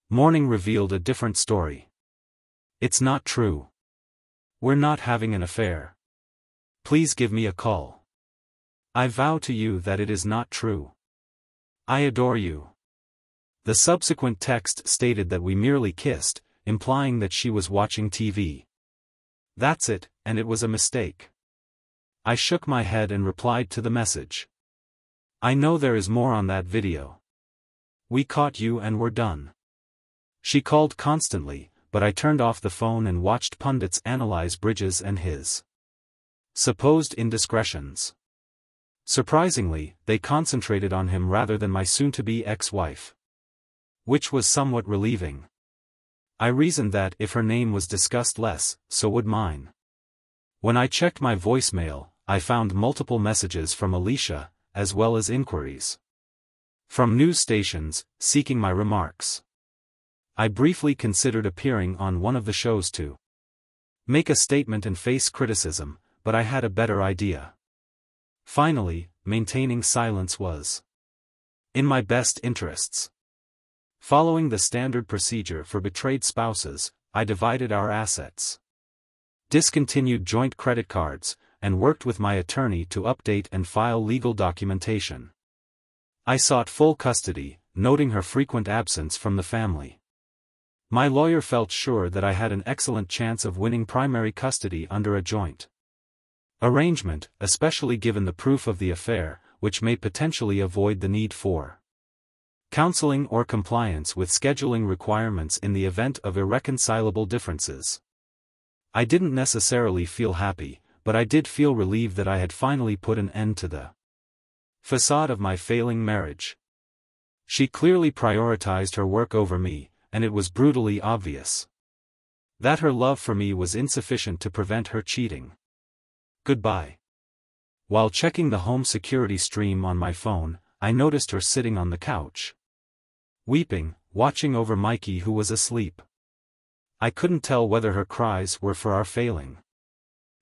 morning revealed a different story. "It's not true. We're not having an affair. Please give me a call. I vow to you that it is not true. I adore you." The subsequent text stated that we merely kissed, implying that she was watching TV. "That's it, and it was a mistake." I shook my head and replied to the message. "I know there is more on that video. We caught you and we're done." She called constantly, but I turned off the phone and watched pundits analyze Bridges and his supposed indiscretions. Surprisingly, they concentrated on him rather than my soon-to-be ex-wife, which was somewhat relieving. I reasoned that if her name was discussed less, so would mine. When I checked my voicemail, I found multiple messages from Alicia, as well as inquiries from news stations, seeking my remarks. I briefly considered appearing on one of the shows to make a statement and face criticism, but I had a better idea. Finally, maintaining silence was in my best interests. Following the standard procedure for betrayed spouses, I divided our assets, discontinued joint credit cards, and worked with my attorney to update and file legal documentation. I sought full custody, noting her frequent absence from the family My lawyer felt sure that I had an excellent chance of winning primary custody under a joint arrangement, especially given the proof of the affair, which may potentially avoid the need for counseling or compliance with scheduling requirements in the event of irreconcilable differences. I didn't necessarily feel happy, but I did feel relieved that I had finally put an end to the facade of my failing marriage. She clearly prioritized her work over me, and it was brutally obvious that her love for me was insufficient to prevent her cheating. Goodbye. While checking the home security stream on my phone, I noticed her sitting on the couch, weeping, watching over Mikey, who was asleep. I couldn't tell whether her cries were for our failing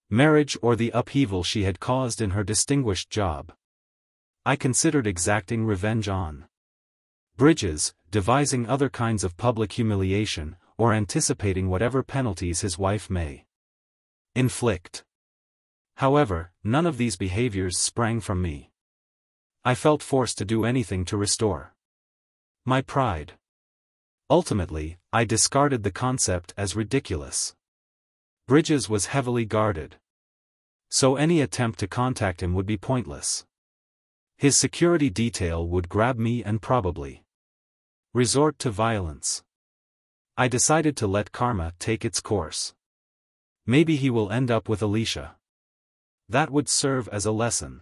marriage or the upheaval she had caused in her distinguished job. I considered exacting revenge on Bridges, devising other kinds of public humiliation, or anticipating whatever penalties his wife may inflict. However, none of these behaviors sprang from me. I felt forced to do anything to restore my pride. Ultimately, I discarded the concept as ridiculous. Bridges was heavily guarded, so any attempt to contact him would be pointless. His security detail would grab me and probably resort to violence. I decided to let karma take its course. Maybe he will end up with Alicia. That would serve as a lesson.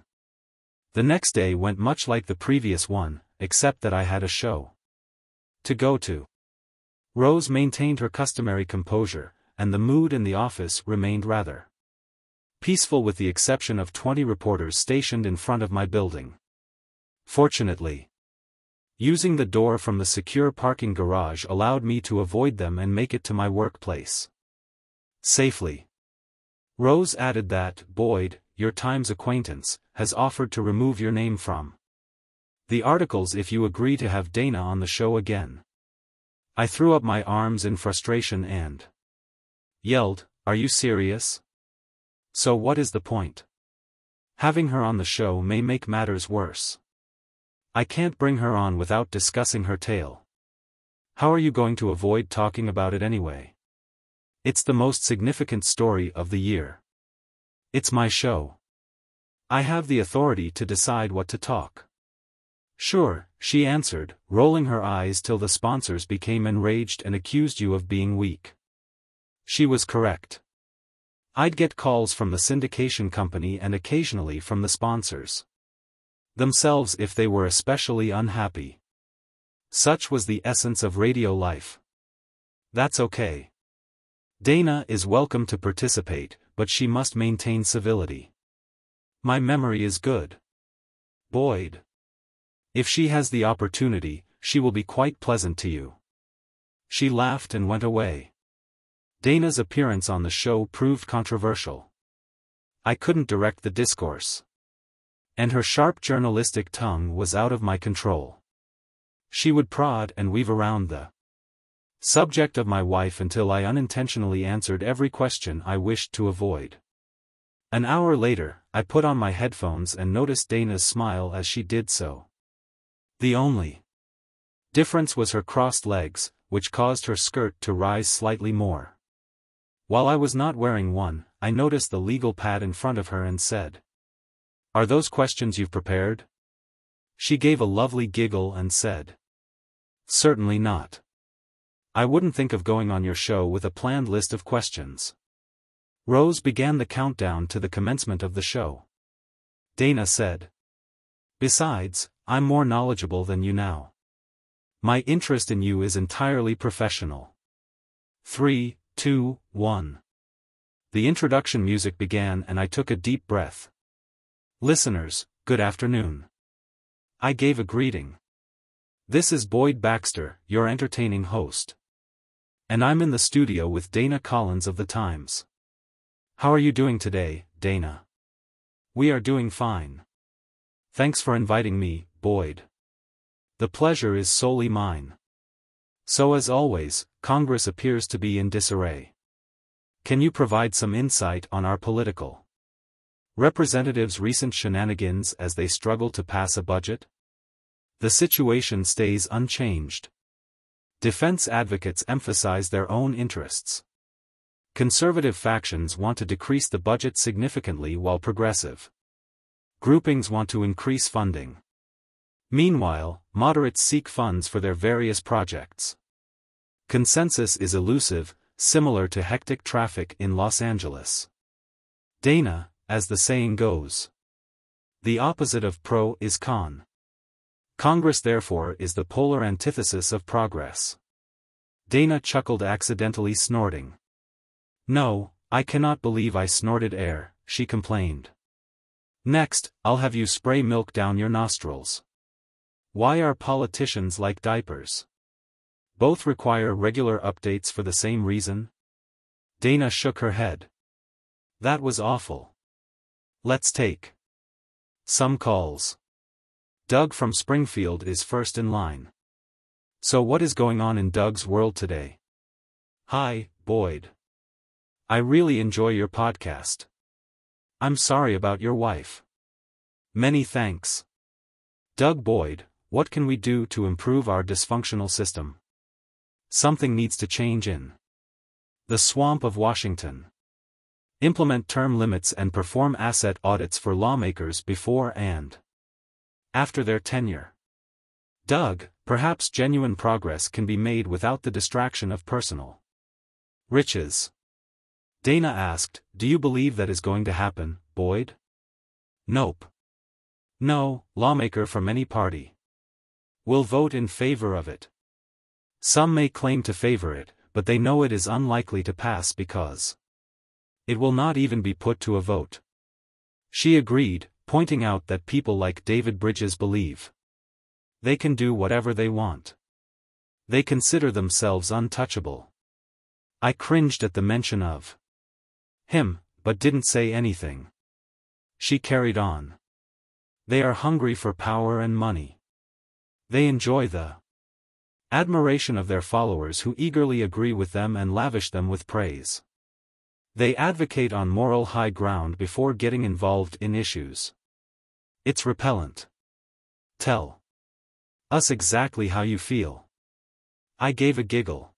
The next day went much like the previous one, except that I had a show to go to. Rose maintained her customary composure, and the mood in the office remained rather peaceful, with the exception of 20 reporters stationed in front of my building. Fortunately, using the door from the secure parking garage allowed me to avoid them and make it to my workplace safely. Rose added that Boyd, your Times acquaintance, has offered to remove your name from the articles if you agree to have Dana on the show again. I threw up my arms in frustration and yelled, "Are you serious? So what is the point? Having her on the show may make matters worse. I can't bring her on without discussing her tale. How are you going to avoid talking about it anyway? It's the most significant story of the year. It's my show. I have the authority to decide what to talk." "Sure," she answered, rolling her eyes till the sponsors became enraged and accused you of being weak. She was correct. I'd get calls from the syndication company and occasionally from the sponsors themselves if they were especially unhappy. Such was the essence of radio life. That's okay. Dana is welcome to participate, but she must maintain civility. My memory is good. Boyd. If she has the opportunity, she will be quite pleasant to you. She laughed and went away. Dana's appearance on the show proved controversial. I couldn't direct the discourse, and her sharp journalistic tongue was out of my control. She would prod and weave around the subject of my wife until I unintentionally answered every question I wished to avoid. An hour later, I put on my headphones and noticed Dana's smile as she did so. The only difference was her crossed legs, which caused her skirt to rise slightly more. While I was not wearing one, I noticed the legal pad in front of her and said, "Are those questions you've prepared?" She gave a lovely giggle and said, "Certainly not. I wouldn't think of going on your show with a planned list of questions." Rose began the countdown to the commencement of the show. Dana said, "Besides, I'm more knowledgeable than you now. My interest in you is entirely professional." 3, 2, 1. The introduction music began and I took a deep breath. "Listeners, good afternoon." I gave a greeting. "This is Boyd Baxter, your entertaining host. And I'm in the studio with Dana Collins of the Times. How are you doing today, Dana?" "We are doing fine. Thanks for inviting me, Boyd. The pleasure is solely mine. So as always, Congress appears to be in disarray. Can you provide some insight on our political representatives' recent shenanigans as they struggle to pass a budget?" "The situation stays unchanged. Defense advocates emphasize their own interests. Conservative factions want to decrease the budget significantly while progressive groupings want to increase funding. Meanwhile, moderates seek funds for their various projects. Consensus is elusive, similar to hectic traffic in Los Angeles. Dana, as the saying goes. The opposite of pro is con. Congress therefore is the polar antithesis of progress. Dana chuckled, accidentally snorting. No, I cannot believe I snorted air, she complained. Next, I'll have you spray milk down your nostrils. Why are politicians like diapers? Both require regular updates for the same reason? Dana shook her head. That was awful. Let's take some calls. Doug from Springfield is first in line. So what is going on in Doug's world today? Hi, Boyd. I really enjoy your podcast. I'm sorry about your wife. Many thanks. Doug Boyd, what can we do to improve our dysfunctional system? Something needs to change in the swamp of Washington. Implement term limits and perform asset audits for lawmakers before and after their tenure. Doug, perhaps genuine progress can be made without the distraction of personal riches. Dana asked, do you believe that is going to happen, Boyd? Nope. No, lawmaker from any party will vote in favor of it. Some may claim to favor it, but they know it is unlikely to pass because it will not even be put to a vote. She agreed, pointing out that people like David Bridges believe they can do whatever they want. They consider themselves untouchable. I cringed at the mention of him, but didn't say anything. She carried on. They are hungry for power and money. They enjoy the admiration of their followers who eagerly agree with them and lavish them with praise. They advocate on moral high ground before getting involved in issues. It's repellent. Tell us exactly how you feel. I gave a giggle.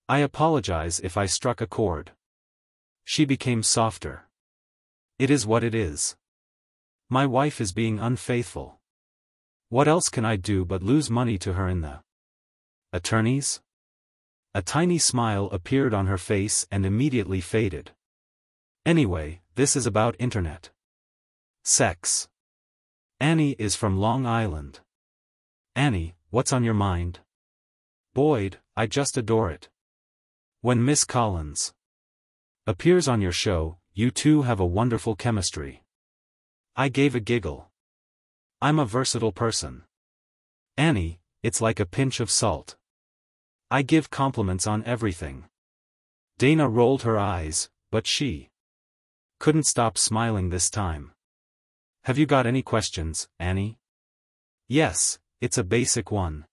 I apologize if I struck a chord. She became softer. It is what it is. My wife is being unfaithful. What else can I do but lose money to her in the attorneys? A tiny smile appeared on her face and immediately faded. Anyway, this is about internet sex. Annie is from Long Island. Annie, what's on your mind? Boyd, I just adore it. When Miss Collins appears on your show, you two have a wonderful chemistry. I gave a giggle. I'm a versatile person. Annie, it's like a pinch of salt. I give compliments on everything. Dana rolled her eyes, but she couldn't stop smiling this time. Have you got any questions, Annie? Yes, it's a basic one.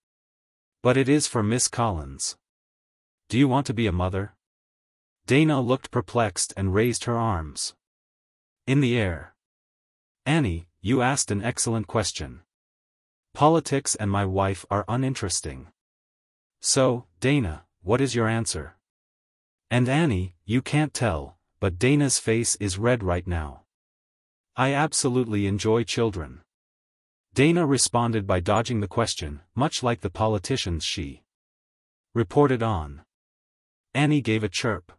But it is for Miss Collins. Do you want to be a mother? Dana looked perplexed and raised her arms in the air. Annie, you asked an excellent question. Politics and my wife are uninteresting. So, Dana, what is your answer? And Annie, you can't tell, but Dana's face is red right now. I absolutely enjoy children. Dana responded by dodging the question, much like the politicians she reported on. Annie gave a chirp.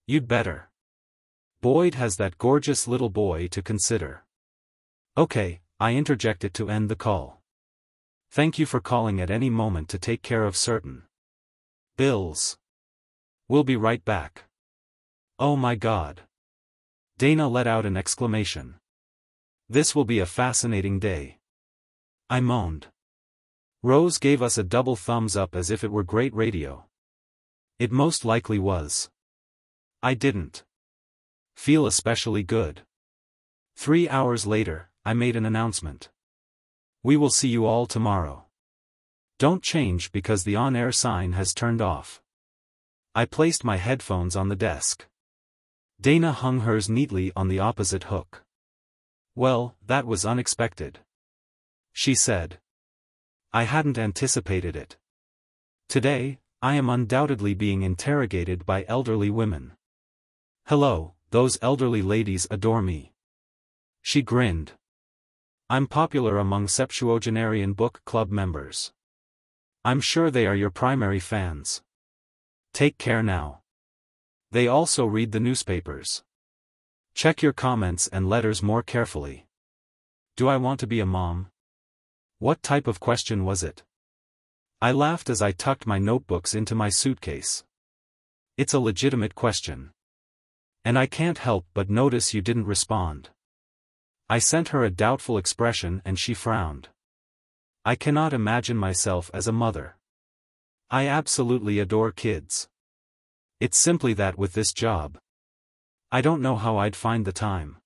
You'd better. Boyd has that gorgeous little boy to consider. Okay, I interjected to end the call. Thank you for calling at any moment to take care of certain bills. We'll be right back. Oh my God. Dana let out an exclamation. This will be a fascinating day. I moaned. Rose gave us a double thumbs up as if it were great radio. It most likely was. I didn't feel especially good. 3 hours later, I made an announcement. We will see you all tomorrow. Don't change because the on-air sign has turned off. I placed my headphones on the desk. Dana hung hers neatly on the opposite hook. Well, that was unexpected, she said. I hadn't anticipated it. Today, I am undoubtedly being interrogated by elderly women. Hello, those elderly ladies adore me. She grinned. I'm popular among septuagenarian book club members. I'm sure they are your primary fans. Take care now. They also read the newspapers. Check your comments and letters more carefully. Do I want to be a mom? What type of question was it? I laughed as I tucked my notebooks into my suitcase. It's a legitimate question. And I can't help but notice you didn't respond. I sent her a doubtful expression and she frowned. I cannot imagine myself as a mother. I absolutely adore kids. It's simply that with this job, I don't know how I'd find the time.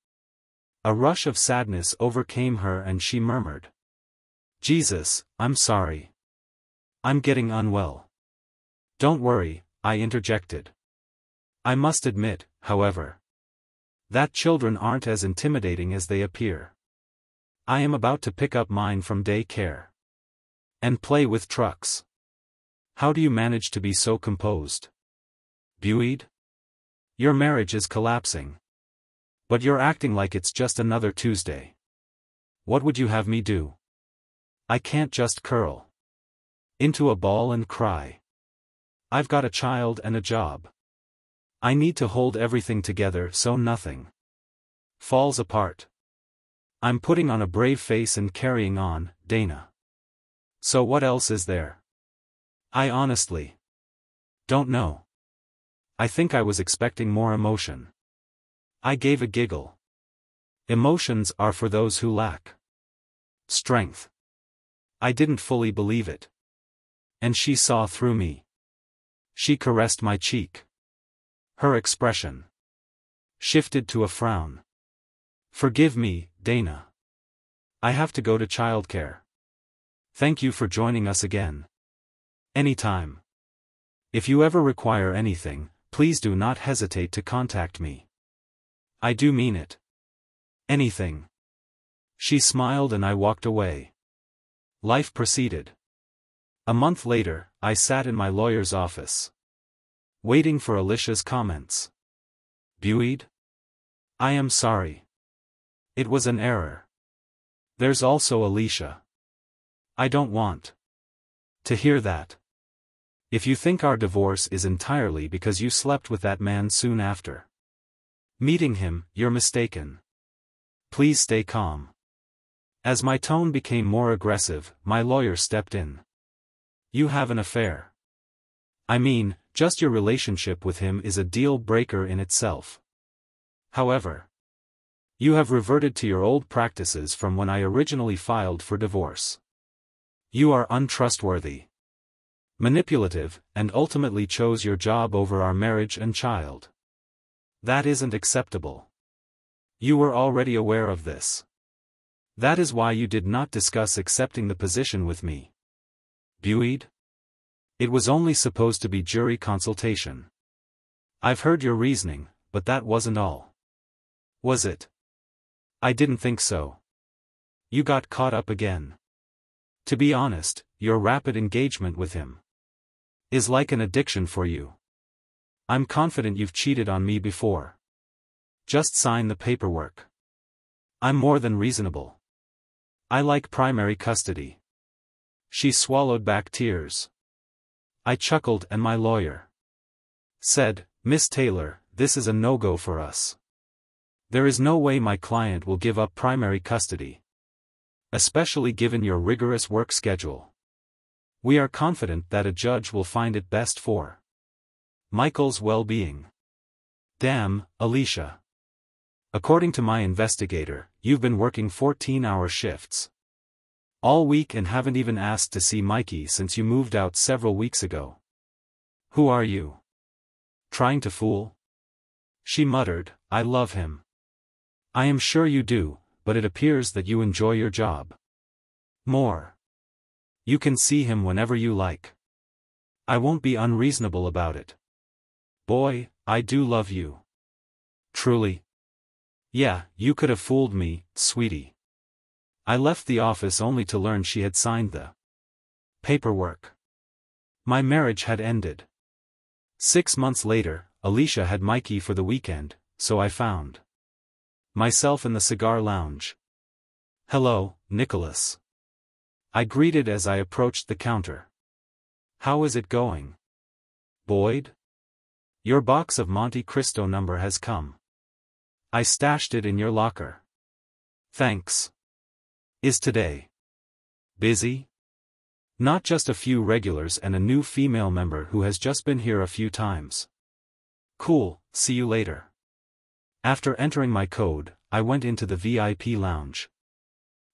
A rush of sadness overcame her and she murmured. Jesus, I'm sorry. I'm getting unwell. Don't worry, I interjected. I must admit, however, that children aren't as intimidating as they appear. I am about to pick up mine from day care. And play with trucks. How do you manage to be so composed? Buoyed? Your marriage is collapsing. But you're acting like it's just another Tuesday. What would you have me do? I can't just curl into a ball and cry. I've got a child and a job. I need to hold everything together so nothing falls apart. I'm putting on a brave face and carrying on, Dana. So what else is there? I honestly don't know. I think I was expecting more emotion. I gave a giggle. Emotions are for those who lack strength. I didn't fully believe it. And she saw through me. She caressed my cheek. Her expression shifted to a frown. Forgive me, Dana. I have to go to childcare. Thank you for joining us again. Anytime. If you ever require anything, please do not hesitate to contact me. I do mean it. Anything. She smiled and I walked away. Life proceeded. A month later, I sat in my lawyer's office, waiting for Alicia's comments. Buoyed? I am sorry. It was an error. There's also Alicia. I don't want to hear that. If you think our divorce is entirely because you slept with that man soon after meeting him, you're mistaken. Please stay calm. As my tone became more aggressive, my lawyer stepped in. You have an affair. I mean, just your relationship with him is a deal breaker in itself. However, you have reverted to your old practices from when I originally filed for divorce. You are untrustworthy, manipulative, and ultimately chose your job over our marriage and child. That isn't acceptable. You were already aware of this. That is why you did not discuss accepting the position with me. Buoyed? It was only supposed to be jury consultation. I've heard your reasoning, but that wasn't all. Was it? I didn't think so. You got caught up again. To be honest, your rapid engagement with him is like an addiction for you. I'm confident you've cheated on me before. Just sign the paperwork. I'm more than reasonable. I like primary custody. She swallowed back tears. I chuckled and my lawyer said, Miss Taylor, this is a no-go for us. There is no way my client will give up primary custody. Especially given your rigorous work schedule. We are confident that a judge will find it best for Michael's well-being. Damn, Alicia. According to my investigator, you've been working 14-hour shifts all week and haven't even asked to see Mikey since you moved out several weeks ago. Who are you? Trying to fool? She muttered, I love him. I am sure you do, but it appears that you enjoy your job more. You can see him whenever you like. I won't be unreasonable about it. Boy, I do love you. Truly? Yeah, you could have fooled me, sweetie. I left the office only to learn she had signed the paperwork. My marriage had ended. 6 months later, Alicia had Mikey for the weekend, so I found myself in the cigar lounge. "Hello, Nicholas," I greeted as I approached the counter. "How is it going, Boyd? Your box of Monte Cristo number has come. I stashed it in your locker. Thanks. Is today busy?" "Not just a few regulars and a new female member who has just been here a few times." "Cool, see you later." After entering my code, I went into the VIP lounge.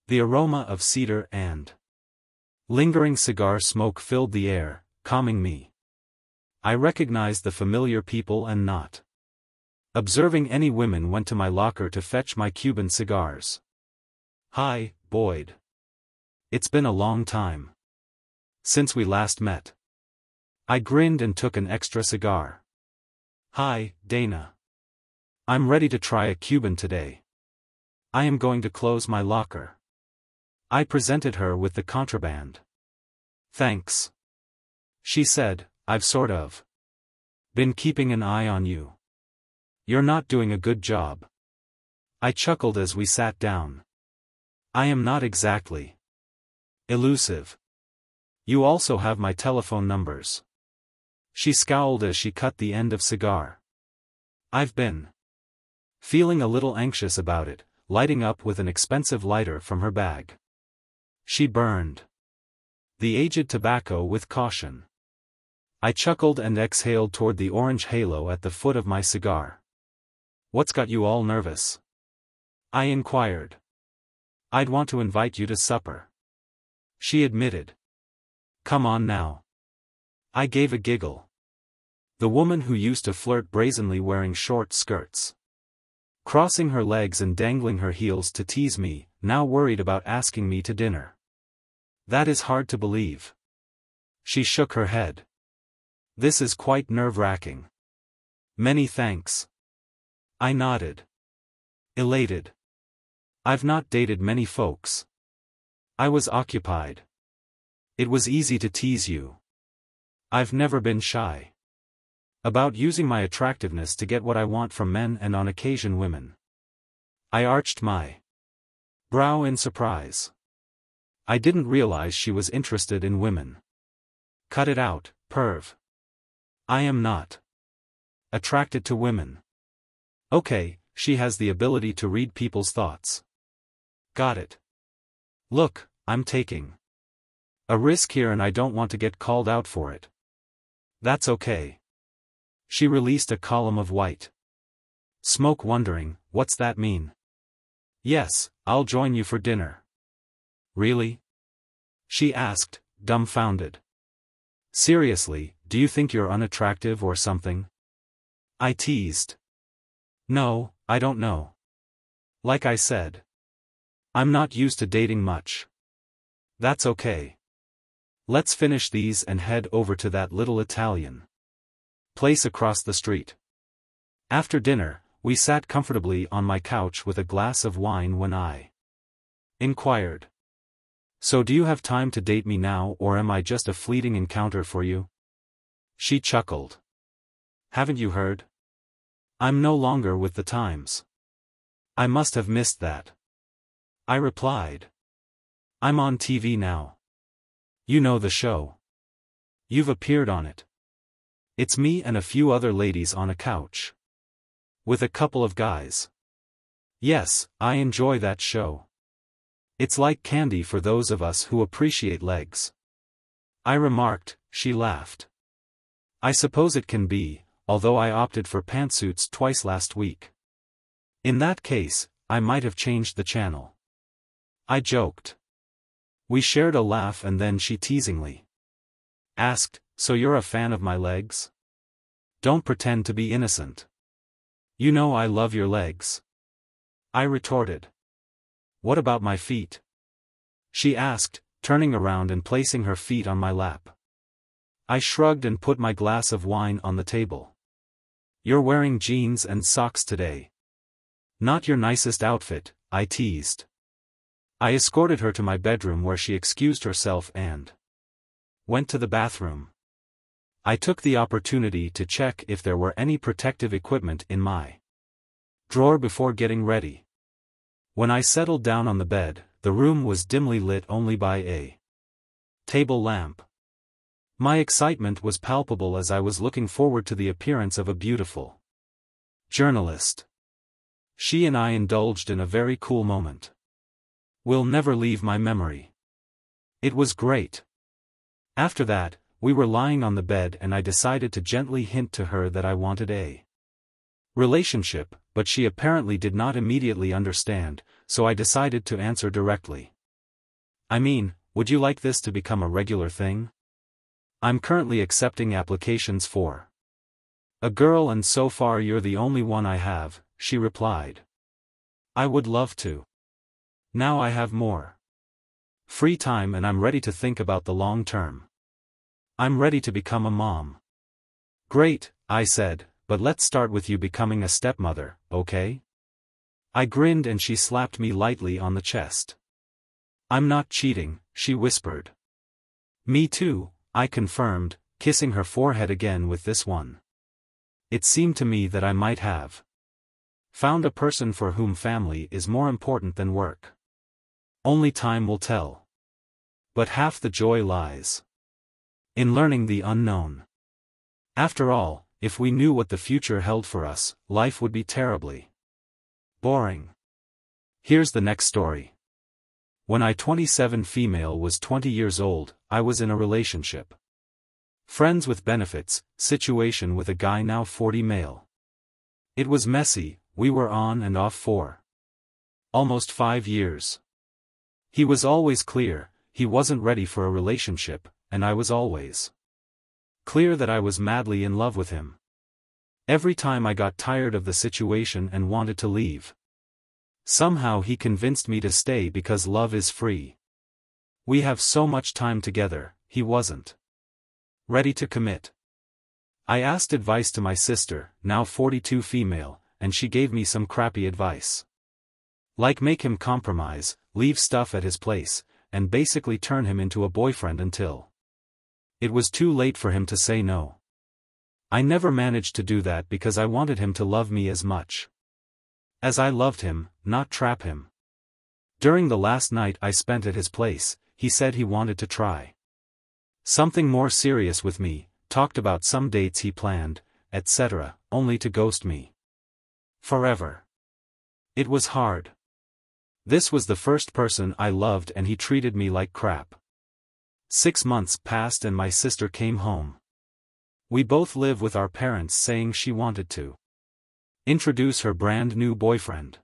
The aroma of cedar and lingering cigar smoke filled the air, calming me. I recognized the familiar people and not observing any women went to my locker to fetch my Cuban cigars. "Hi, Boyd. It's been a long time since we last met." I grinned and took an extra cigar. "Hi, Dana. I'm ready to try a Cuban today. I am going to close my locker." I presented her with the contraband. "Thanks," she said, "I've sort of been keeping an eye on you. You're not doing a good job." I chuckled as we sat down. "I am not exactly elusive. You also have my telephone numbers." She scowled as she cut the end of cigar. "I've been feeling a little anxious about it," lighting up with an expensive lighter from her bag. She burned the aged tobacco with caution. I chuckled and exhaled toward the orange halo at the foot of my cigar. "What's got you all nervous?" I inquired. "I'd want to invite you to supper," she admitted. "Come on now." I gave a giggle. The woman who used to flirt brazenly wearing short skirts, crossing her legs and dangling her heels to tease me, now worried about asking me to dinner. That is hard to believe. She shook her head. This is quite nerve-wracking. Many thanks. I nodded. Elated. I've not dated many folks. I was occupied. It was easy to tease you. I've never been shy about using my attractiveness to get what I want from men and on occasion women. I arched my brow in surprise. I didn't realize she was interested in women. Cut it out, perv. I am not attracted to women. Okay, she has the ability to read people's thoughts. Got it. Look, I'm taking a risk here and I don't want to get called out for it. That's okay. She released a column of white smoke, wondering, what's that mean? Yes, I'll join you for dinner. Really? She asked, dumbfounded. Seriously, do you think you're unattractive or something? I teased. No, I don't know. Like I said, I'm not used to dating much. That's okay. Let's finish these and head over to that little Italian place across the street. After dinner, we sat comfortably on my couch with a glass of wine when I inquired. So do you have time to date me now, or am I just a fleeting encounter for you? She chuckled. Haven't you heard? I'm no longer with the Times. I must have missed that. I replied. I'm on TV now. You know the show. You've appeared on it. It's me and a few other ladies on a couch. With a couple of guys. Yes, I enjoy that show. It's like candy for those of us who appreciate legs. I remarked. She laughed. I suppose it can be, although I opted for pantsuits twice last week. In that case, I might have changed the channel. I joked. We shared a laugh and then she teasingly asked, so you're a fan of my legs? Don't pretend to be innocent. You know I love your legs. I retorted. What about my feet? She asked, turning around and placing her feet on my lap. I shrugged and put my glass of wine on the table. You're wearing jeans and socks today. Not your nicest outfit, I teased. I escorted her to my bedroom where she excused herself and went to the bathroom. I took the opportunity to check if there were any protective equipment in my drawer before getting ready. When I settled down on the bed, the room was dimly lit only by a table lamp. My excitement was palpable as I was looking forward to the appearance of a beautiful journalist. She and I indulged in a very cool moment. Will never leave my memory. It was great. After that, we were lying on the bed and I decided to gently hint to her that I wanted a relationship, but she apparently did not immediately understand, so I decided to answer directly. I mean, would you like this to become a regular thing? I'm currently accepting applications for a girl and so far you're the only one I have, she replied. I would love to. Now I have more free time and I'm ready to think about the long term. I'm ready to become a mom. Great, I said, but let's start with you becoming a stepmother, okay? I grinned and she slapped me lightly on the chest. I'm not cheating, she whispered. Me too, I confirmed, kissing her forehead again with this one. It seemed to me that I might have found a person for whom family is more important than work. Only time will tell. But half the joy lies in learning the unknown. After all, if we knew what the future held for us, life would be terribly boring. Here's the next story. When I 27 female was 20 years old, I was in a relationship. Friends with benefits, situation with a guy now 40 male. It was messy, we were on and off for almost 5 years. He was always clear, he wasn't ready for a relationship, and I was always clear that I was madly in love with him. Every time I got tired of the situation and wanted to leave, somehow he convinced me to stay because love is free. We have so much time together, he wasn't ready to commit. I asked advice to my sister, now 42 female, and she gave me some crappy advice. Like make him compromise, leave stuff at his place, and basically turn him into a boyfriend until it was too late for him to say no. I never managed to do that because I wanted him to love me as much as I loved him, not trap him. During the last night I spent at his place, he said he wanted to try something more serious with me, talked about some dates he planned, etc., only to ghost me forever. It was hard. This was the first person I loved and he treated me like crap. 6 months passed and my sister came home. We both live with our parents saying she wanted to introduce her brand new boyfriend.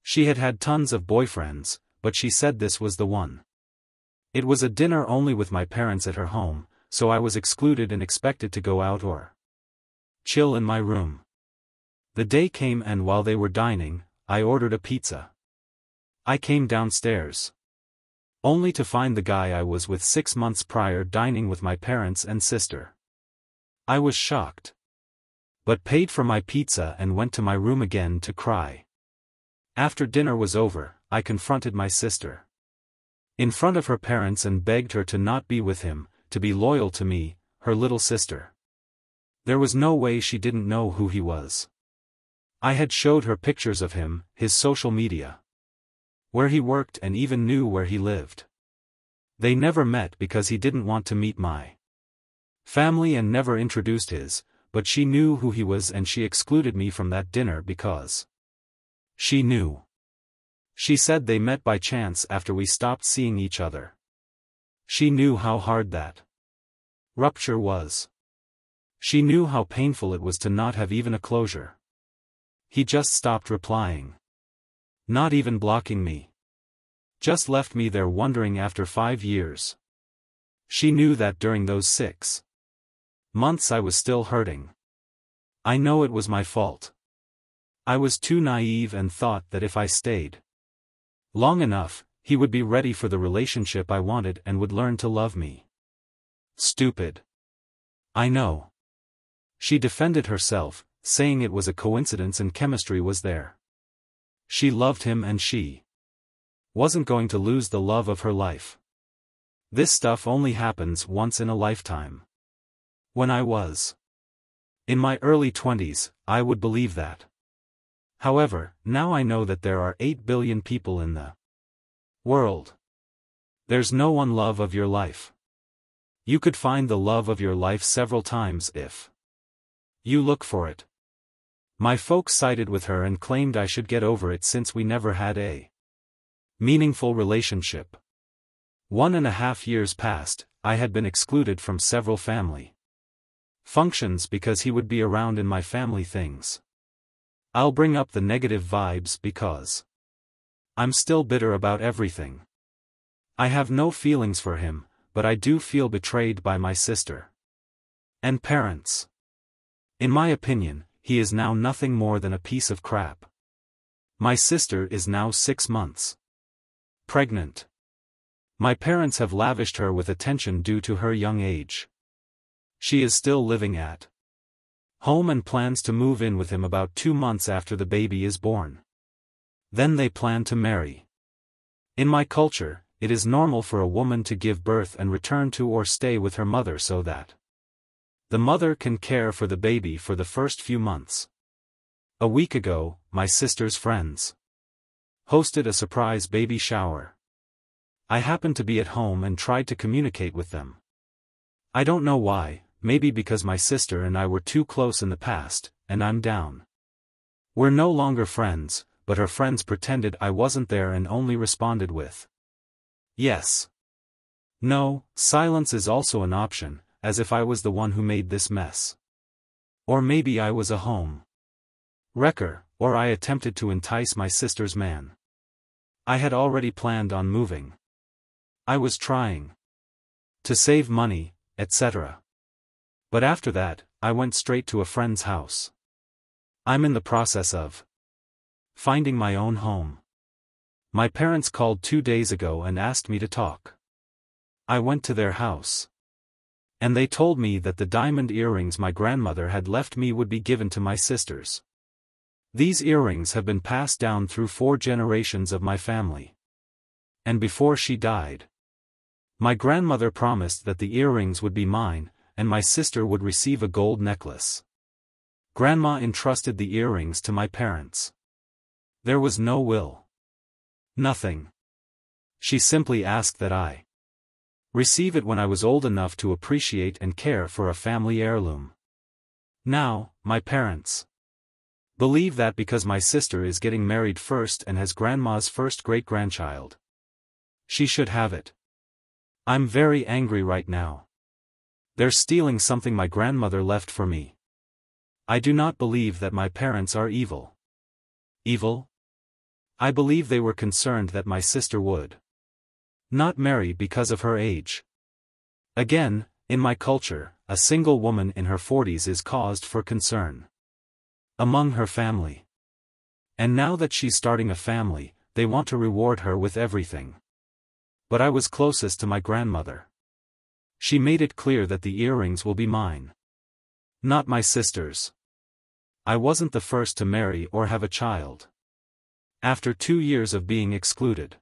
She had had tons of boyfriends, but she said this was the one. It was a dinner only with my parents at her home, so I was excluded and expected to go out or chill in my room. The day came and while they were dining, I ordered a pizza. I came downstairs only to find the guy I was with 6 months prior dining with my parents and sister. I was shocked, but paid for my pizza and went to my room again to cry. After dinner was over, I confronted my sister in front of her parents and begged her to not be with him, to be loyal to me, her little sister. There was no way she didn't know who he was. I had showed her pictures of him, his social media, where he worked and even knew where he lived. They never met because he didn't want to meet my family and never introduced his, but she knew who he was and she excluded me from that dinner because she knew. She said they met by chance after we stopped seeing each other. She knew how hard that rupture was. She knew how painful it was to not have even a closure. He just stopped replying. Not even blocking me. Just left me there wondering after 5 years. She knew that during those 6 months I was still hurting. I know it was my fault. I was too naive and thought that if I stayed long enough, he would be ready for the relationship I wanted and would learn to love me. Stupid. I know. She defended herself, saying it was a coincidence and chemistry was there. She loved him and she wasn't going to lose the love of her life. This stuff only happens once in a lifetime. When I was in my early 20s, I would believe that. However, now I know that there are 8 billion people in the world. There's no one love of your life. You could find the love of your life several times if you look for it. My folks sided with her and claimed I should get over it since we never had a meaningful relationship. 1.5 years passed, I had been excluded from several family functions because he would be around in my family things. I'll bring up the negative vibes because I'm still bitter about everything. I have no feelings for him, but I do feel betrayed by my sister and parents. In my opinion, he is now nothing more than a piece of crap. My sister is now 6 months pregnant. My parents have lavished her with attention due to her young age. She is still living at home and plans to move in with him about 2 months after the baby is born. Then they plan to marry. In my culture, it is normal for a woman to give birth and return to or stay with her mother so that the mother can care for the baby for the first few months. A week ago, my sister's friends hosted a surprise baby shower. I happened to be at home and tried to communicate with them. I don't know why, maybe because my sister and I were too close in the past, and I'm down. We're no longer friends, but her friends pretended I wasn't there and only responded with yes. No, silence is also an option, as if I was the one who made this mess. Or maybe I was a home wrecker, or I attempted to entice my sister's man. I had already planned on moving. I was trying to save money, etc. But after that, I went straight to a friend's house. I'm in the process of finding my own home. My parents called 2 days ago and asked me to talk. I went to their house. And they told me that the diamond earrings my grandmother had left me would be given to my sisters. These earrings have been passed down through 4 generations of my family. And before she died, my grandmother promised that the earrings would be mine, and my sister would receive a gold necklace. Grandma entrusted the earrings to my parents. There was no will. Nothing. She simply asked that I receive it when I was old enough to appreciate and care for a family heirloom. Now, my parents believe that because my sister is getting married first and has grandma's first great-grandchild, she should have it. I'm very angry right now. They're stealing something my grandmother left for me. I do not believe that my parents are evil. Evil? I believe they were concerned that my sister would not marry because of her age. Again, in my culture, a single woman in her 40s is caused for concern among her family. And now that she's starting a family, they want to reward her with everything. But I was closest to my grandmother. She made it clear that the earrings will be mine, not my sister's. I wasn't the first to marry or have a child. After 2 years of being excluded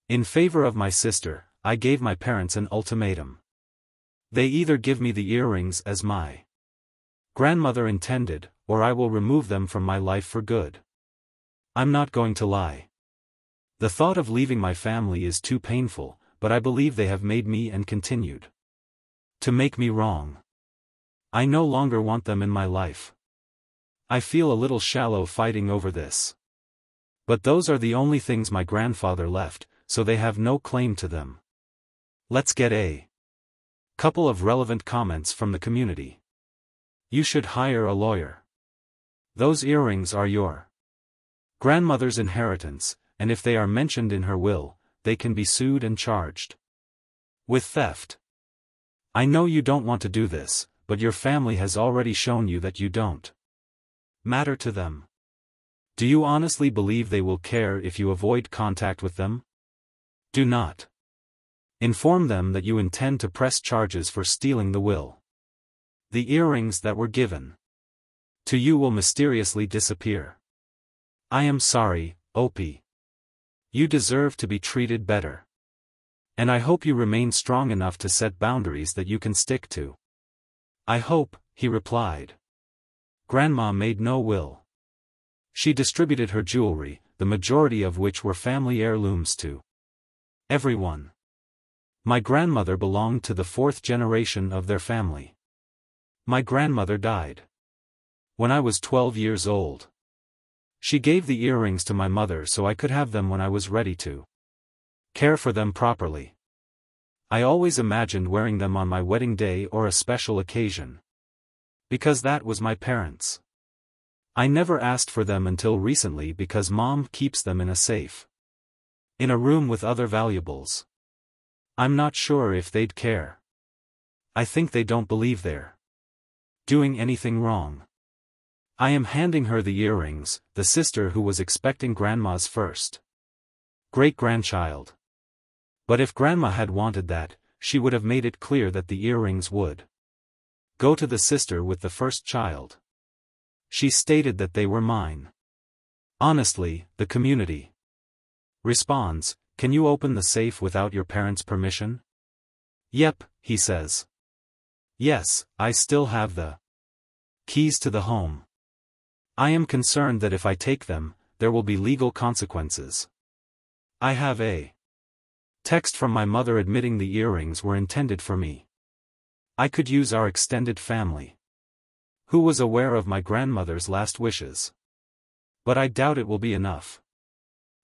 in favor of my sister, I gave my parents an ultimatum. They either give me the earrings as my grandmother intended, or I will remove them from my life for good. I'm not going to lie. The thought of leaving my family is too painful, but I believe they have made me and continued to make me wrong. I no longer want them in my life. I feel a little shallow fighting over this. But those are the only things my grandfather left, so they have no claim to them. Let's get a couple of relevant comments from the community. You should hire a lawyer. Those earrings are your grandmother's inheritance, and if they are mentioned in her will, they can be sued and charged with theft. I know you don't want to do this, but your family has already shown you that you don't matter to them. Do you honestly believe they will care if you avoid contact with them? Do not inform them that you intend to press charges for stealing the will. The earrings that were given to you will mysteriously disappear. I am sorry, Opie. You deserve to be treated better. And I hope you remain strong enough to set boundaries that you can stick to. I hope, he replied. Grandma made no will. She distributed her jewelry, the majority of which were family heirlooms, to everyone. My grandmother belonged to the 4th generation of their family. My grandmother died when I was 12 years old. She gave the earrings to my mother so I could have them when I was ready to care for them properly. I always imagined wearing them on my wedding day or a special occasion, because that was my parents. I never asked for them until recently because Mom keeps them in a safe, in a room with other valuables. I'm not sure if they'd care. I think they don't believe they're doing anything wrong. I am handing her the earrings, the sister who was expecting Grandma's first great-grandchild. But if Grandma had wanted that, she would have made it clear that the earrings would go to the sister with the first child. She stated that they were mine. Honestly, the community responds, "Can you open the safe without your parents' permission?" "Yep," he says. "Yes, I still have the keys to the home. I am concerned that if I take them, there will be legal consequences." I have a text from my mother admitting the earrings were intended for me. I could use our extended family, who was aware of my grandmother's last wishes. But I doubt it will be enough.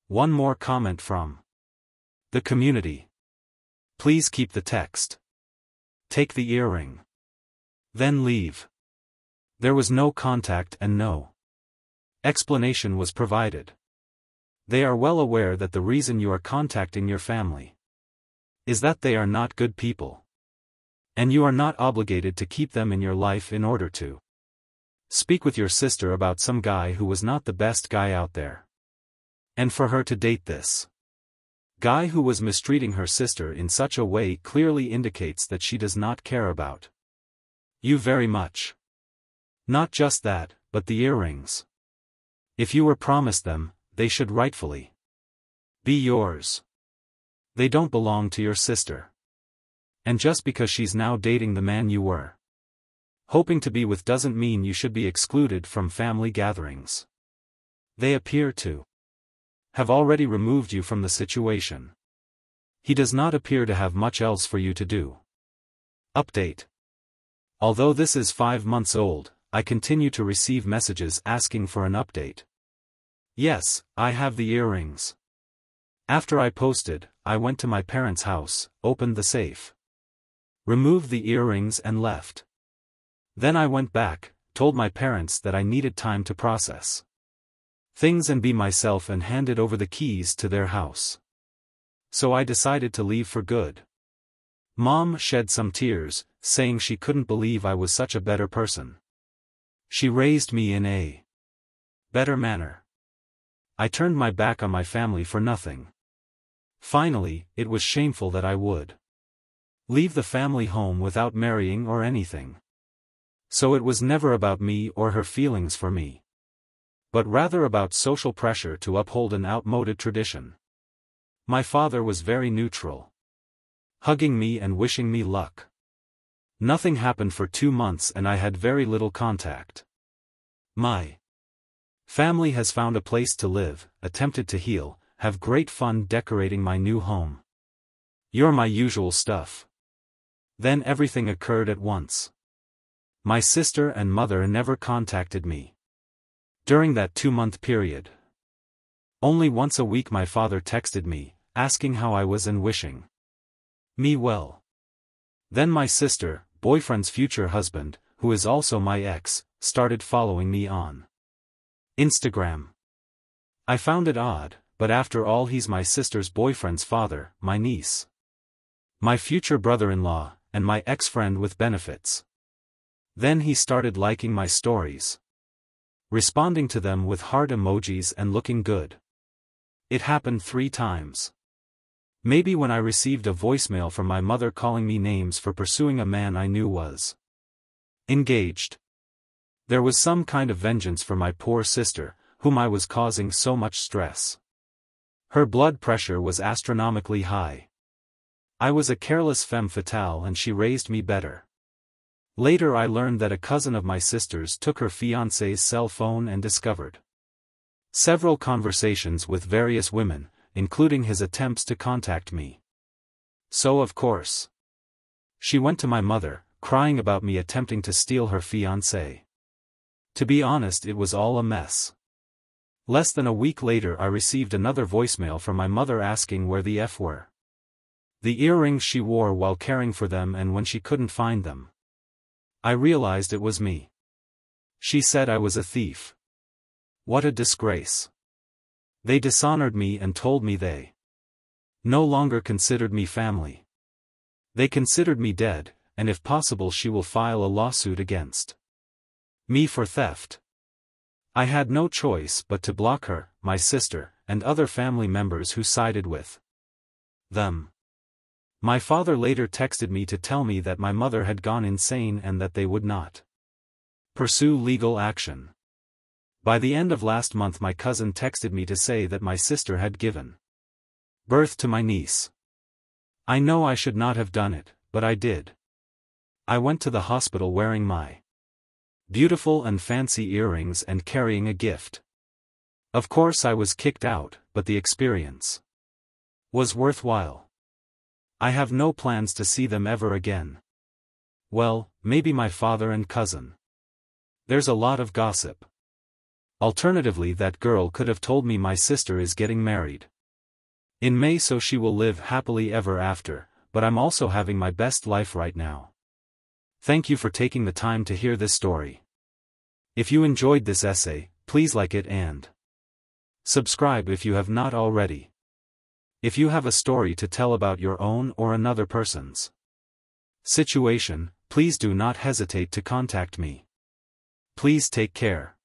One more comment from the community. Please keep the text. Take the earring. Then leave. There was no contact and no explanation was provided. They are well aware that the reason you are contacting your family is that they are not good people. And you are not obligated to keep them in your life in order to speak with your sister about some guy who was not the best guy out there. And for her to date this guy who was mistreating her sister in such a way clearly indicates that she does not care about you very much. Not just that, but the earrings. If you were promised them, they should rightfully be yours. They don't belong to your sister. And just because she's now dating the man you were hoping to be with doesn't mean you should be excluded from family gatherings. They appear to have already removed you from the situation. He does not appear to have much else for you to do. Update. Although this is 5 months old, I continue to receive messages asking for an update. Yes, I have the earrings. After I posted, I went to my parents' house, opened the safe, removed the earrings and left. Then I went back, told my parents that I needed time to process things and be myself and handed over the keys to their house. So I decided to leave for good. Mom shed some tears, saying she couldn't believe I was such a better person. She raised me in a better manner. I turned my back on my family for nothing. Finally, it was shameful that I would leave the family home without marrying or anything. So it was never about me or her feelings for me, but rather about social pressure to uphold an outmoded tradition. My father was very neutral, hugging me and wishing me luck. Nothing happened for 2 months and I had very little contact. My family has found a place to live, attempted to heal, have great fun decorating my new home. You're my usual stuff. Then everything occurred at once. My sister and mother never contacted me during that 2-month period. Only once a week my father texted me, asking how I was and wishing me well. Then my sister, boyfriend's future husband, who is also my ex, started following me on Instagram. I found it odd, but after all he's my sister's boyfriend's father, my niece, my future brother-in-law, and my ex-friend with benefits. Then he started liking my stories, responding to them with heart emojis and looking good. It happened 3 times. Maybe when I received a voicemail from my mother calling me names for pursuing a man I knew was engaged. There was some kind of vengeance for my poor sister, whom I was causing so much stress. Her blood pressure was astronomically high. I was a careless femme fatale and she raised me better. Later I learned that a cousin of my sister's took her fiancé's cell phone and discovered several conversations with various women, including his attempts to contact me. So of course, she went to my mother, crying about me attempting to steal her fiancé. To be honest, it was all a mess. Less than a week later I received another voicemail from my mother asking where the F were. The earrings she wore while caring for them and when she couldn't find them. I realized it was me. She said I was a thief. What a disgrace. They dishonored me and told me they no longer considered me family. They considered me dead, and if possible she will file a lawsuit against me for theft. I had no choice but to block her, my sister, and other family members who sided with them. My father later texted me to tell me that my mother had gone insane and that they would not pursue legal action. By the end of last month my cousin texted me to say that my sister had given birth to my niece. I know I should not have done it, but I did. I went to the hospital wearing my beautiful and fancy earrings and carrying a gift. Of course I was kicked out, but the experience was worthwhile. I have no plans to see them ever again. Well, maybe my father and cousin. There's a lot of gossip. Alternatively, that girl could have told me my sister is getting married in May, so she will live happily ever after, but I'm also having my best life right now. Thank you for taking the time to hear this story. If you enjoyed this essay, please like it and subscribe if you have not already. If you have a story to tell about your own or another person's situation, please do not hesitate to contact me. Please take care.